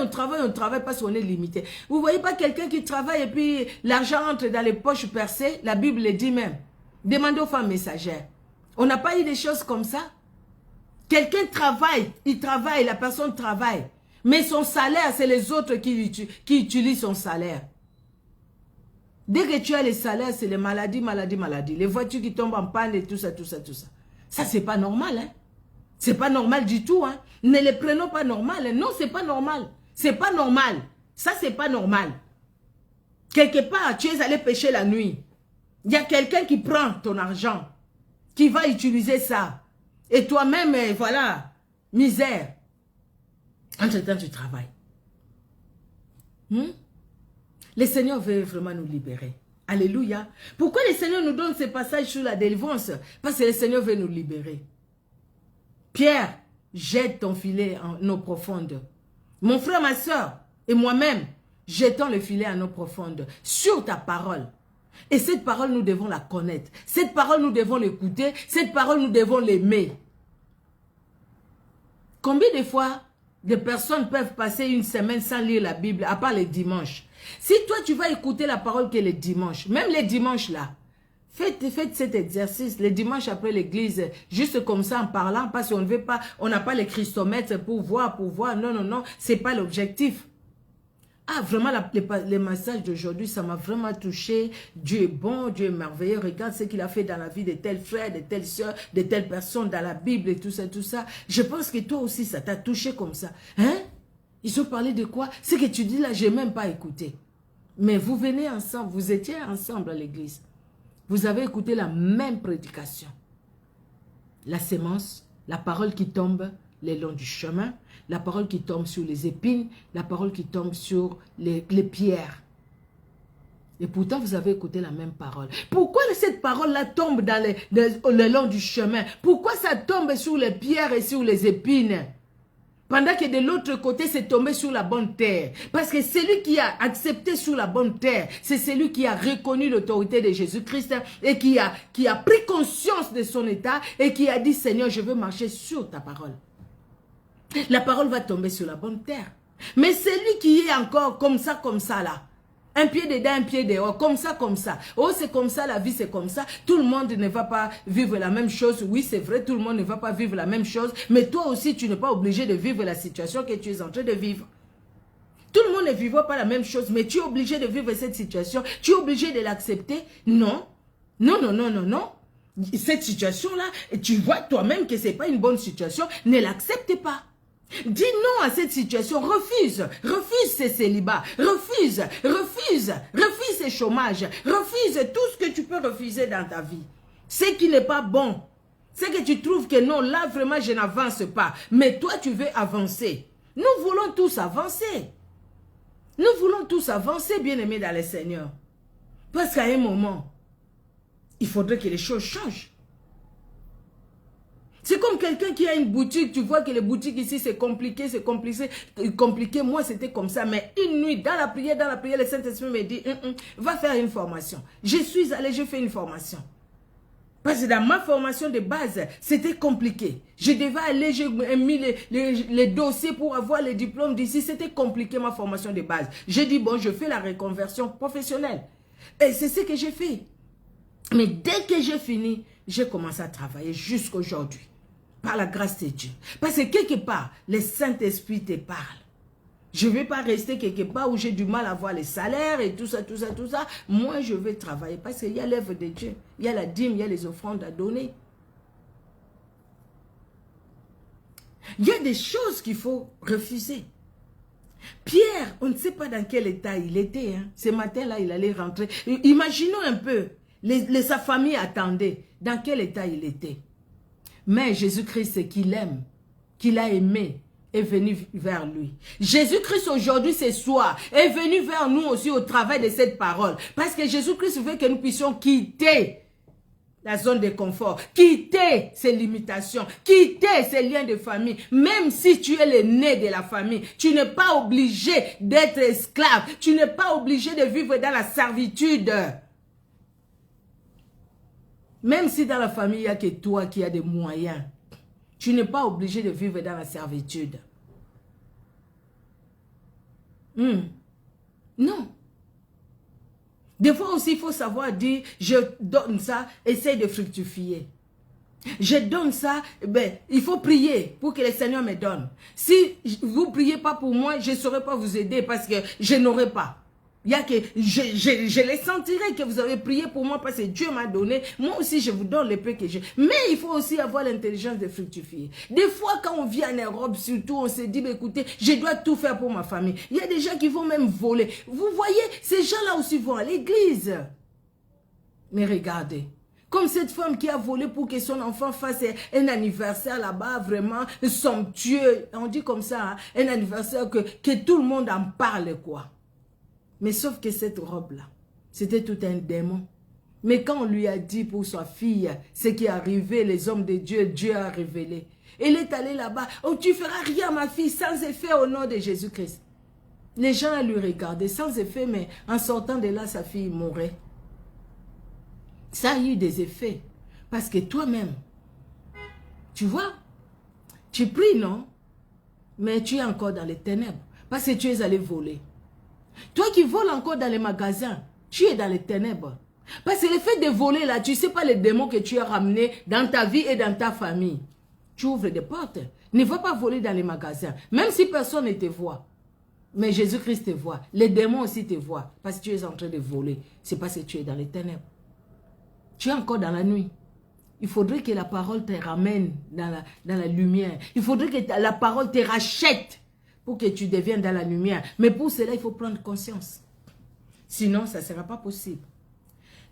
parce qu'on est limité. Vous ne voyez pas quelqu'un qui travaille et puis l'argent entre dans les poches percées? La Bible le dit même. Demandez aux femmes messagères. On n'a pas eu des choses comme ça? Quelqu'un travaille, il travaille, la personne travaille. Mais son salaire, c'est les autres qui utilisent son salaire. Dès que tu as les salaires, c'est les maladies. Les voitures qui tombent en panne et tout ça. Ça, c'est pas normal, hein. C'est pas normal du tout, hein. Ne les prenons pas normal, hein. Non, c'est pas normal. C'est pas normal. Ça, c'est pas normal. Quelque part, tu es allé pêcher la nuit. Il y a quelqu'un qui prend ton argent, qui va utiliser ça. Et toi-même, voilà, misère. Entre-temps, tu travailles. Le Seigneur veut vraiment nous libérer. Alléluia. Pourquoi le Seigneur nous donne ces passages sur la délivrance? Parce que le Seigneur veut nous libérer. Pierre, jette ton filet en eau profonde. Mon frère, ma soeur et moi-même, jetons le filet en eau profonde sur ta parole. Et cette parole, nous devons la connaître. Cette parole, nous devons l'écouter. Cette parole, nous devons l'aimer. Combien de fois des personnes peuvent passer une semaine sans lire la Bible, à part les dimanches? Si toi, tu vas écouter la parole que les dimanches, même les dimanches là, faites cet exercice, les dimanches après l'église, juste comme ça en parlant, parce qu'on ne veut pas, on n'a pas les christomètres pour voir. Non, c'est pas l'objectif. Ah, vraiment, les messages d'aujourd'hui, ça m'a vraiment touché. Dieu est bon, Dieu est merveilleux. Regarde ce qu'il a fait dans la vie de tels frères, de telles sœurs, de telles personnes dans la Bible et tout ça. Je pense que toi aussi, ça t'a touché comme ça. Hein? Ils ont parlé de quoi? Ce que tu dis là, je n'ai même pas écouté. Mais vous venez ensemble, vous étiez ensemble à l'église. Vous avez écouté la même prédication. La sémence, la parole qui tombe le long du chemin, la parole qui tombe sur les épines, la parole qui tombe sur les pierres. Et pourtant, vous avez écouté la même parole. Pourquoi cette parole-là tombe le long du chemin? Pourquoi ça tombe sur les pierres et sur les épines? Pendant que de l'autre côté, c'est tombé sur la bonne terre. Parce que celui qui a accepté sur la bonne terre, c'est celui qui a reconnu l'autorité de Jésus-Christ et qui a pris conscience de son état et qui a dit, Seigneur, je veux marcher sur ta parole. La parole va tomber sur la bonne terre. Mais celui qui est encore comme ça là, un pied dedans, un pied dehors, comme ça. Oh, c'est comme ça, la vie, c'est comme ça. Tout le monde ne va pas vivre la même chose. Oui, c'est vrai, tout le monde ne va pas vivre la même chose. Mais toi aussi, tu n'es pas obligé de vivre la situation que tu es en train de vivre. Tout le monde ne vivra pas la même chose, mais tu es obligé de vivre cette situation. Tu es obligé de l'accepter. Non. Non. Cette situation-là, tu vois toi-même que ce n'est pas une bonne situation. Ne l'accepte pas. Dis non à cette situation, refuse ces célibats, refuse ces chômages, refuse tout ce que tu peux refuser dans ta vie. Ce qui n'est pas bon, c'est que tu trouves que non, là vraiment je n'avance pas, mais toi tu veux avancer. Nous voulons tous avancer. Nous voulons tous avancer, bien-aimés dans le Seigneur. Parce qu'à un moment, il faudrait que les choses changent. C'est comme quelqu'un qui a une boutique, tu vois que les boutiques ici, c'est compliqué. Moi, c'était comme ça. Mais une nuit, dans la prière, le Saint-Esprit me dit, va faire une formation. Je suis allé, j'ai fait une formation. Parce que dans ma formation de base, c'était compliqué. Je devais aller, j'ai mis les dossiers pour avoir les diplômes d'ici. C'était compliqué, ma formation de base. J'ai dit, bon, je fais la reconversion professionnelle. Et c'est ce que j'ai fait. Mais dès que j'ai fini, j'ai commencé à travailler jusqu'à aujourd'hui. Par la grâce de Dieu. Parce que quelque part, le Saint-Esprit te parle. Je ne vais pas rester quelque part où j'ai du mal à voir les salaires et tout ça. Moi, je vais travailler parce qu'il y a l'œuvre de Dieu. Il y a la dîme, il y a les offrandes à donner. Il y a des choses qu'il faut refuser. Pierre, on ne sait pas dans quel état il était. Hein. Ce matin-là, il allait rentrer. Imaginons un peu, sa famille attendait. Dans quel état il était. Mais Jésus-Christ, qu'il aime, qu'il a aimé, est venu vers lui. Jésus-Christ aujourd'hui, ce soir, est venu vers nous aussi au travers de cette parole. Parce que Jésus-Christ veut que nous puissions quitter la zone de confort, quitter ses limitations, quitter ses liens de famille. Même si tu es l'aîné de la famille, tu n'es pas obligé d'être esclave. Tu n'es pas obligé de vivre dans la servitude. Même si dans la famille, il n'y a que toi qui as des moyens, tu n'es pas obligé de vivre dans la servitude. Non. Des fois aussi, il faut savoir dire, je donne ça, essaye de fructifier. Je donne ça, ben, il faut prier pour que le Seigneur me donne. Si vous ne priez pas pour moi, je ne saurais pas vous aider parce que je n'aurai pas. Il y a que je les sentirai que vous avez prié pour moi parce que Dieu m'a donné. Moi aussi, je vous donne le peu que j'ai. Mais il faut aussi avoir l'intelligence de fructifier. Des fois, quand on vit en Europe, surtout, on se dit, bah, écoutez, je dois tout faire pour ma famille. Il y a des gens qui vont même voler. Vous voyez, ces gens-là aussi vont à l'église. Mais regardez. Comme cette femme qui a volé pour que son enfant fasse un anniversaire là-bas, vraiment somptueux. On dit comme ça, hein, un anniversaire que tout le monde en parle, quoi. Mais sauf que cette robe-là, c'était tout un démon. Mais quand on lui a dit pour sa fille, ce qui est arrivé, les hommes de Dieu, Dieu a révélé. Elle est allée là-bas, oh tu feras rien ma fille, sans effet au nom de Jésus-Christ. Les gens lui regardaient sans effet, mais en sortant de là, sa fille mourait. Ça a eu des effets. Parce que toi-même, tu vois, tu pries, non? Mais tu es encore dans les ténèbres. Parce que tu es allé voler. Toi qui voles encore dans les magasins, tu es dans les ténèbres. Parce que le fait de voler là, tu ne sais pas les démons que tu as ramenés dans ta vie et dans ta famille. Tu ouvres des portes. Ne va pas voler dans les magasins. Même si personne ne te voit. Mais Jésus-Christ te voit. Les démons aussi te voient. Parce que tu es en train de voler. C'est parce que tu es dans les ténèbres. Tu es encore dans la nuit. Il faudrait que la parole te ramène dans la lumière. Il faudrait que la parole te rachète. Pour que tu deviennes dans la lumière. Mais pour cela, il faut prendre conscience. Sinon, ça ne sera pas possible.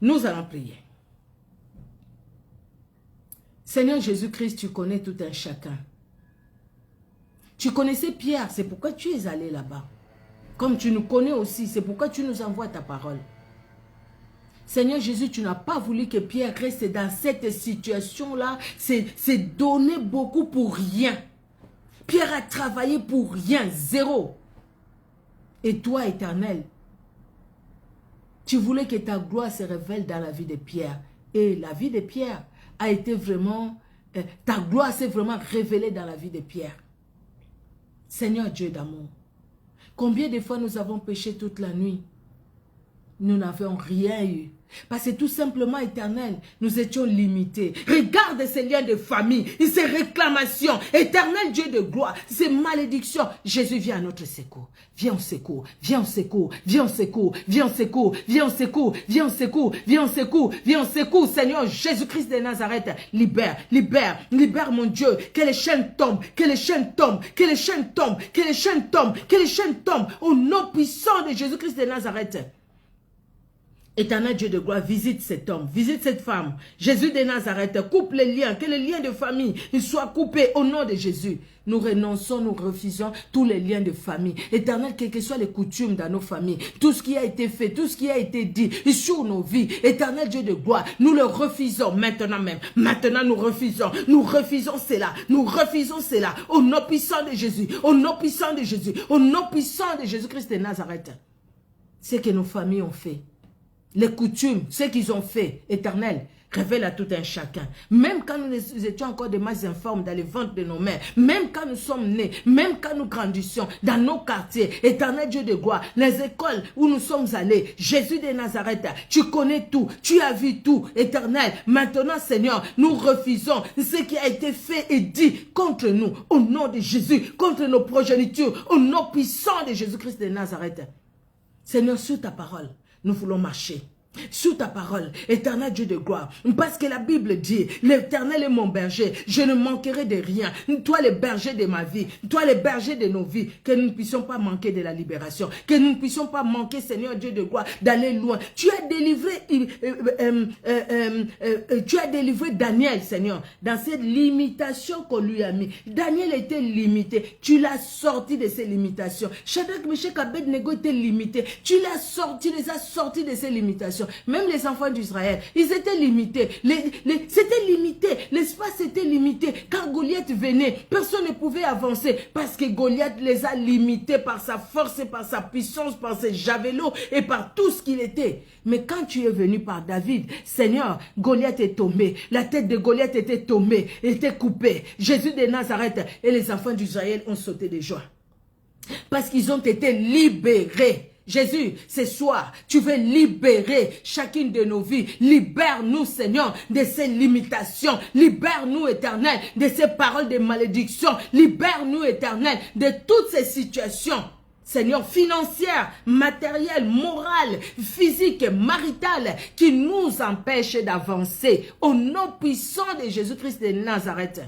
Nous allons prier. Seigneur Jésus-Christ, tu connais tout un chacun. Tu connaissais Pierre, c'est pourquoi tu es allé là-bas. Comme tu nous connais aussi, c'est pourquoi tu nous envoies ta parole. Seigneur Jésus, tu n'as pas voulu que Pierre reste dans cette situation-là. C'est donner beaucoup pour rien. Pierre a travaillé pour rien, zéro. Et toi, Éternel, tu voulais que ta gloire se révèle dans la vie de Pierre. Et la vie de Pierre a été vraiment, ta gloire s'est vraiment révélée dans la vie de Pierre. Seigneur Dieu d'amour, combien de fois nous avons péché toute la nuit? Nous n'avions rien eu. Parce que tout simplement, Éternel, nous étions limités. Regarde ces liens de famille, ces réclamations. Éternel Dieu de gloire, ces malédictions. Jésus, viens à notre secours. Viens au secours, viens au secours, viens au secours, viens au secours, viens au secours, viens au secours, viens au secours, viens au secours. Seigneur Jésus-Christ de Nazareth, libère, libère, libère mon Dieu. Que les chaînes tombent, que les chaînes tombent, que les chaînes tombent, que les chaînes tombent, que les chaînes tombent. Au nom puissant de Jésus-Christ de Nazareth. Éternel Dieu de gloire, visite cet homme, visite cette femme. Jésus de Nazareth, coupe les liens, que les liens de famille soient coupés au nom de Jésus. Nous renonçons, nous refusons tous les liens de famille. Éternel, quelles que soient les coutumes dans nos familles, tout ce qui a été fait, tout ce qui a été dit sur nos vies, Éternel Dieu de gloire, nous le refusons maintenant même. Maintenant nous refusons cela, nous refusons cela au nom puissant de Jésus, au nom puissant de Jésus, au nom puissant de Jésus-Christ de Nazareth. Ce que nos familles ont fait. Les coutumes, ce qu'ils ont fait, Éternel, révèle à tout un chacun. Même quand nous étions encore des mâles informes dans les ventres de nos mères, même quand nous sommes nés, même quand nous grandissions dans nos quartiers, Éternel Dieu de gloire, les écoles où nous sommes allés, Jésus de Nazareth, tu connais tout, tu as vu tout, Éternel. Maintenant, Seigneur, nous refusons ce qui a été fait et dit contre nous, au nom de Jésus, contre nos progénitures, au nom puissant de Jésus-Christ de Nazareth. Seigneur, sur ta parole, nous voulons marcher. Sur ta parole, éternel Dieu de gloire, parce que la Bible dit, l'éternel est mon berger, je ne manquerai de rien. Toi le berger de ma vie, toi le berger de nos vies, que nous ne puissions pas manquer de la libération, que nous ne puissions pas manquer, Seigneur Dieu de gloire, d'aller loin. Tu as délivré Daniel, Seigneur, dans cette limitation qu'on lui a mis. Daniel était limité, tu l'as sorti de ces limitations. Shadrach, Meshach, Abednego étaient limités, tu les as sortis de ces limitations. Même les enfants d'Israël, ils étaient limités. C'était limité. L'espace était limité. Quand Goliath venait, personne ne pouvait avancer parce que Goliath les a limités par sa force et par sa puissance, par ses javelots et par tout ce qu'il était. Mais quand tu es venu par David, Seigneur, Goliath est tombé. La tête de Goliath était tombée, était coupée. Jésus de Nazareth et les enfants d'Israël ont sauté de joie. Parce qu'ils ont été libérés. Jésus, ce soir, tu veux libérer chacune de nos vies. Libère-nous, Seigneur, de ces limitations. Libère-nous, Éternel, de ces paroles de malédiction. Libère-nous, Éternel, de toutes ces situations, Seigneur, financières, matérielles, morales, physiques, maritales, qui nous empêchent d'avancer. Au nom puissant de Jésus-Christ de Nazareth.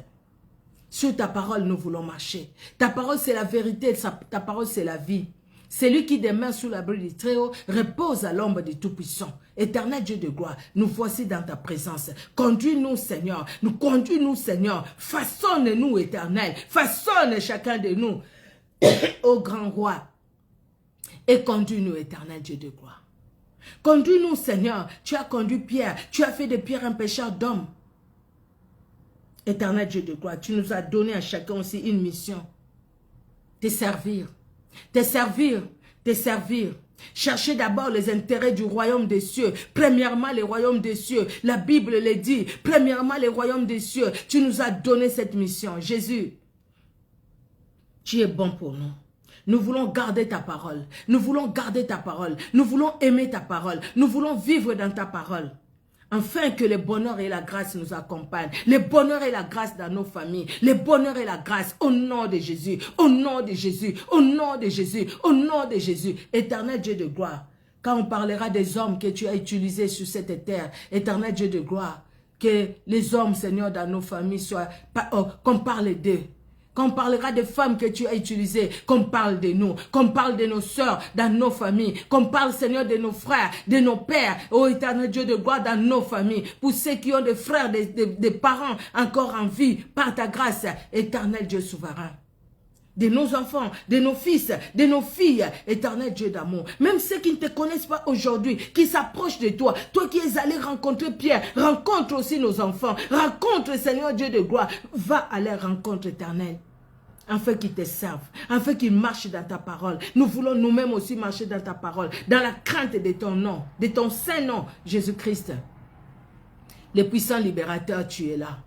Sur ta parole, nous voulons marcher. Ta parole, c'est la vérité. Ta parole, c'est la vie. Celui qui demeure sous l'abri du Très-Haut repose à l'ombre du Tout-Puissant. Éternel Dieu de gloire, nous voici dans ta présence. Conduis-nous, Seigneur. Conduis-nous, Seigneur. Façonne-nous, Éternel. Façonne chacun de nous, ô grand roi. Et conduis-nous, Éternel Dieu de gloire. Conduis-nous, Seigneur. Tu as conduit Pierre. Tu as fait de Pierre un pécheur d'homme. Éternel Dieu de gloire, tu nous as donné à chacun aussi une mission. Te servir. Te servir, te servir. Cherchez d'abord les intérêts du royaume des cieux. Premièrement, les royaumes des cieux. La Bible le dit. Premièrement, les royaumes des cieux. Tu nous as donné cette mission. Jésus, tu es bon pour nous. Nous voulons garder ta parole. Nous voulons garder ta parole. Nous voulons aimer ta parole. Nous voulons vivre dans ta parole. Afin que le bonheur et la grâce nous accompagnent. Le bonheur et la grâce dans nos familles. Le bonheur et la grâce au nom de Jésus. Au nom de Jésus. Au nom de Jésus. Au nom de Jésus. Éternel Dieu de gloire. Quand on parlera des hommes que tu as utilisés sur cette terre. Éternel Dieu de gloire. Que les hommes, Seigneur, dans nos familles soient... qu'on parle d'eux. Qu'on parlera des femmes que tu as utilisées, qu'on parle de nous, qu'on parle de nos sœurs dans nos familles, qu'on parle, Seigneur, de nos frères, de nos pères, ô éternel Dieu de gloire, dans nos familles, pour ceux qui ont des frères, des parents encore en vie, par ta grâce, éternel Dieu souverain. De nos enfants, de nos fils, de nos filles, éternel Dieu d'amour. Même ceux qui ne te connaissent pas aujourd'hui, qui s'approchent de toi, toi qui es allé rencontrer Pierre, rencontre aussi nos enfants, rencontre Seigneur Dieu de gloire, va à leur rencontre éternelle. Afin qu'ils te servent, afin qu'ils marchent dans ta parole. Nous voulons nous-mêmes aussi marcher dans ta parole, dans la crainte de ton nom, de ton saint nom, Jésus-Christ. Le puissant libérateur, tu es là.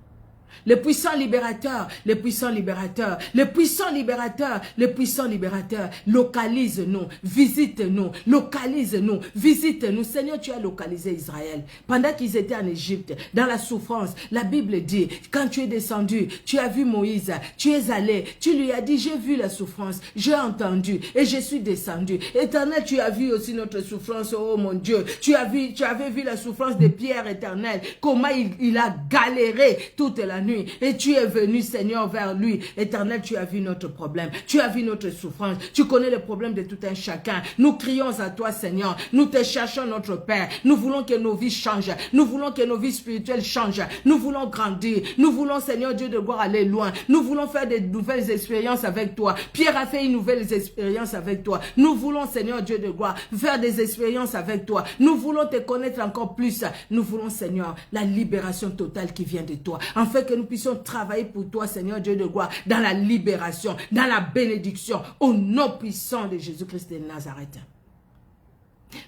Le puissant libérateur, le puissant libérateur, le puissant libérateur, le puissant libérateur, localise-nous, visite-nous, localise-nous, visite-nous. Seigneur, tu as localisé Israël. Pendant qu'ils étaient en Égypte, dans la souffrance, la Bible dit, quand tu es descendu, tu as vu Moïse, tu es allé, tu lui as dit, j'ai vu la souffrance, j'ai entendu et je suis descendu. Éternel, tu as vu aussi notre souffrance, oh mon Dieu. Tu avais vu la souffrance de Pierre, éternel, comment il a galéré toute la nuit. Et tu es venu, Seigneur, vers lui. Éternel, tu as vu notre problème. Tu as vu notre souffrance. Tu connais le problème de tout un chacun. Nous crions à toi, Seigneur. Nous te cherchons, notre Père. Nous voulons que nos vies changent. Nous voulons que nos vies spirituelles changent. Nous voulons grandir. Nous voulons, Seigneur Dieu de gloire, aller loin. Nous voulons faire de nouvelles expériences avec toi. Pierre a fait une nouvelle expérience avec toi. Nous voulons, Seigneur Dieu de gloire, faire des expériences avec toi. Nous voulons te connaître encore plus. Nous voulons, Seigneur, la libération totale qui vient de toi. Afin que nous puissions travailler pour toi, Seigneur Dieu de gloire, dans la libération, dans la bénédiction, au nom puissant de Jésus-Christ de Nazareth.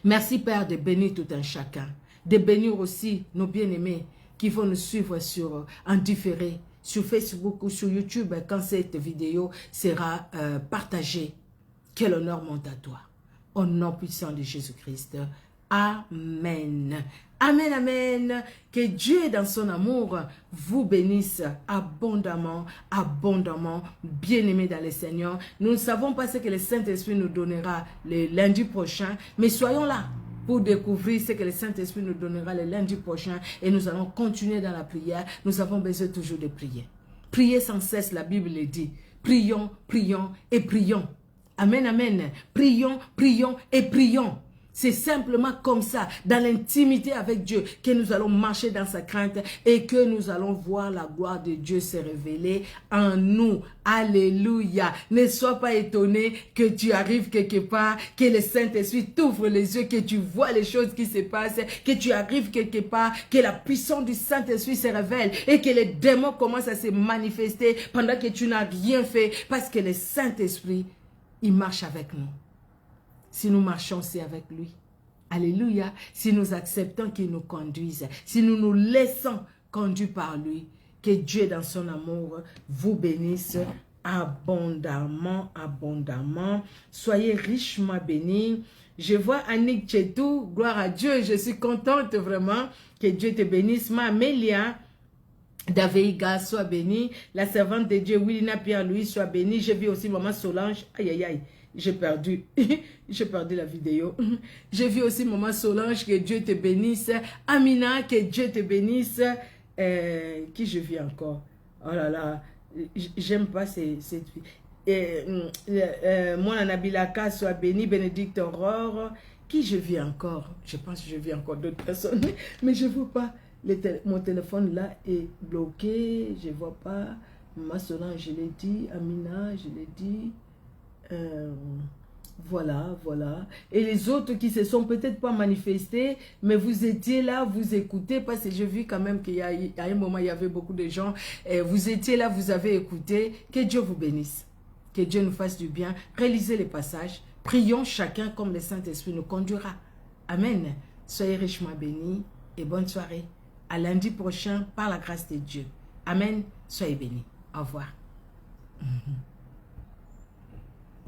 Merci, Père, de bénir tout un chacun, de bénir aussi nos bien-aimés qui vont nous suivre en différé, sur Facebook ou sur YouTube, quand cette vidéo sera partagée. Quel honneur monte à toi, au nom puissant de Jésus-Christ. Amen. Amen, amen. Que Dieu, dans son amour, vous bénisse abondamment, abondamment. Bien-aimés dans le Seigneur. Nous ne savons pas ce que le Saint-Esprit nous donnera le lundi prochain, mais soyons là pour découvrir ce que le Saint-Esprit nous donnera le lundi prochain et nous allons continuer dans la prière. Nous avons besoin toujours de prier. Priez sans cesse, la Bible le dit. Prions, prions et prions. Amen, amen. Prions, prions et prions. C'est simplement comme ça, dans l'intimité avec Dieu, que nous allons marcher dans sa crainte et que nous allons voir la gloire de Dieu se révéler en nous. Alléluia. Ne sois pas étonné que tu arrives quelque part, que le Saint-Esprit t'ouvre les yeux, que tu vois les choses qui se passent, que tu arrives quelque part, que la puissance du Saint-Esprit se révèle et que les démons commencent à se manifester pendant que tu n'as rien fait, parce que le Saint-Esprit, il marche avec nous. Si nous marchons, c'est avec lui. Alléluia. Si nous acceptons qu'il nous conduise, si nous nous laissons conduire par lui, que Dieu dans son amour vous bénisse abondamment, abondamment. Soyez richement bénis. Je vois Annick Tchetou, gloire à Dieu, je suis contente vraiment. Que Dieu te bénisse. Ma Amélia Daveiga, soit bénie. La servante de Dieu, Willina Pierre-Louis, soit bénie. J'ai vu aussi Maman Solange. Aïe, aïe, aïe. J'ai perdu la vidéo. J'ai vu aussi Maman Solange, que Dieu te bénisse. Amina, que Dieu te bénisse. Qui je vis encore? Oh là là, j'aime pas cette fille. Moi, Nabilaka, soit béni. Bénédicte Aurore. Qui je vis encore? Je pense que je vis encore d'autres personnes, mais je ne vois pas. Mon téléphone là est bloqué. Je ne vois pas. Maman Solange, je l'ai dit. Amina, je l'ai dit. Voilà, voilà. Et les autres qui se sont peut-être pas manifestés, mais vous étiez là, vous écoutez, parce que j'ai vu quand même qu'il y a un moment, il y avait beaucoup de gens. Vous étiez là, vous avez écouté. Que Dieu vous bénisse. Que Dieu nous fasse du bien. Réalisez les passages. Prions chacun comme le Saint-Esprit nous conduira. Amen. Soyez richement bénis et bonne soirée. À lundi prochain, par la grâce de Dieu. Amen. Soyez bénis. Au revoir.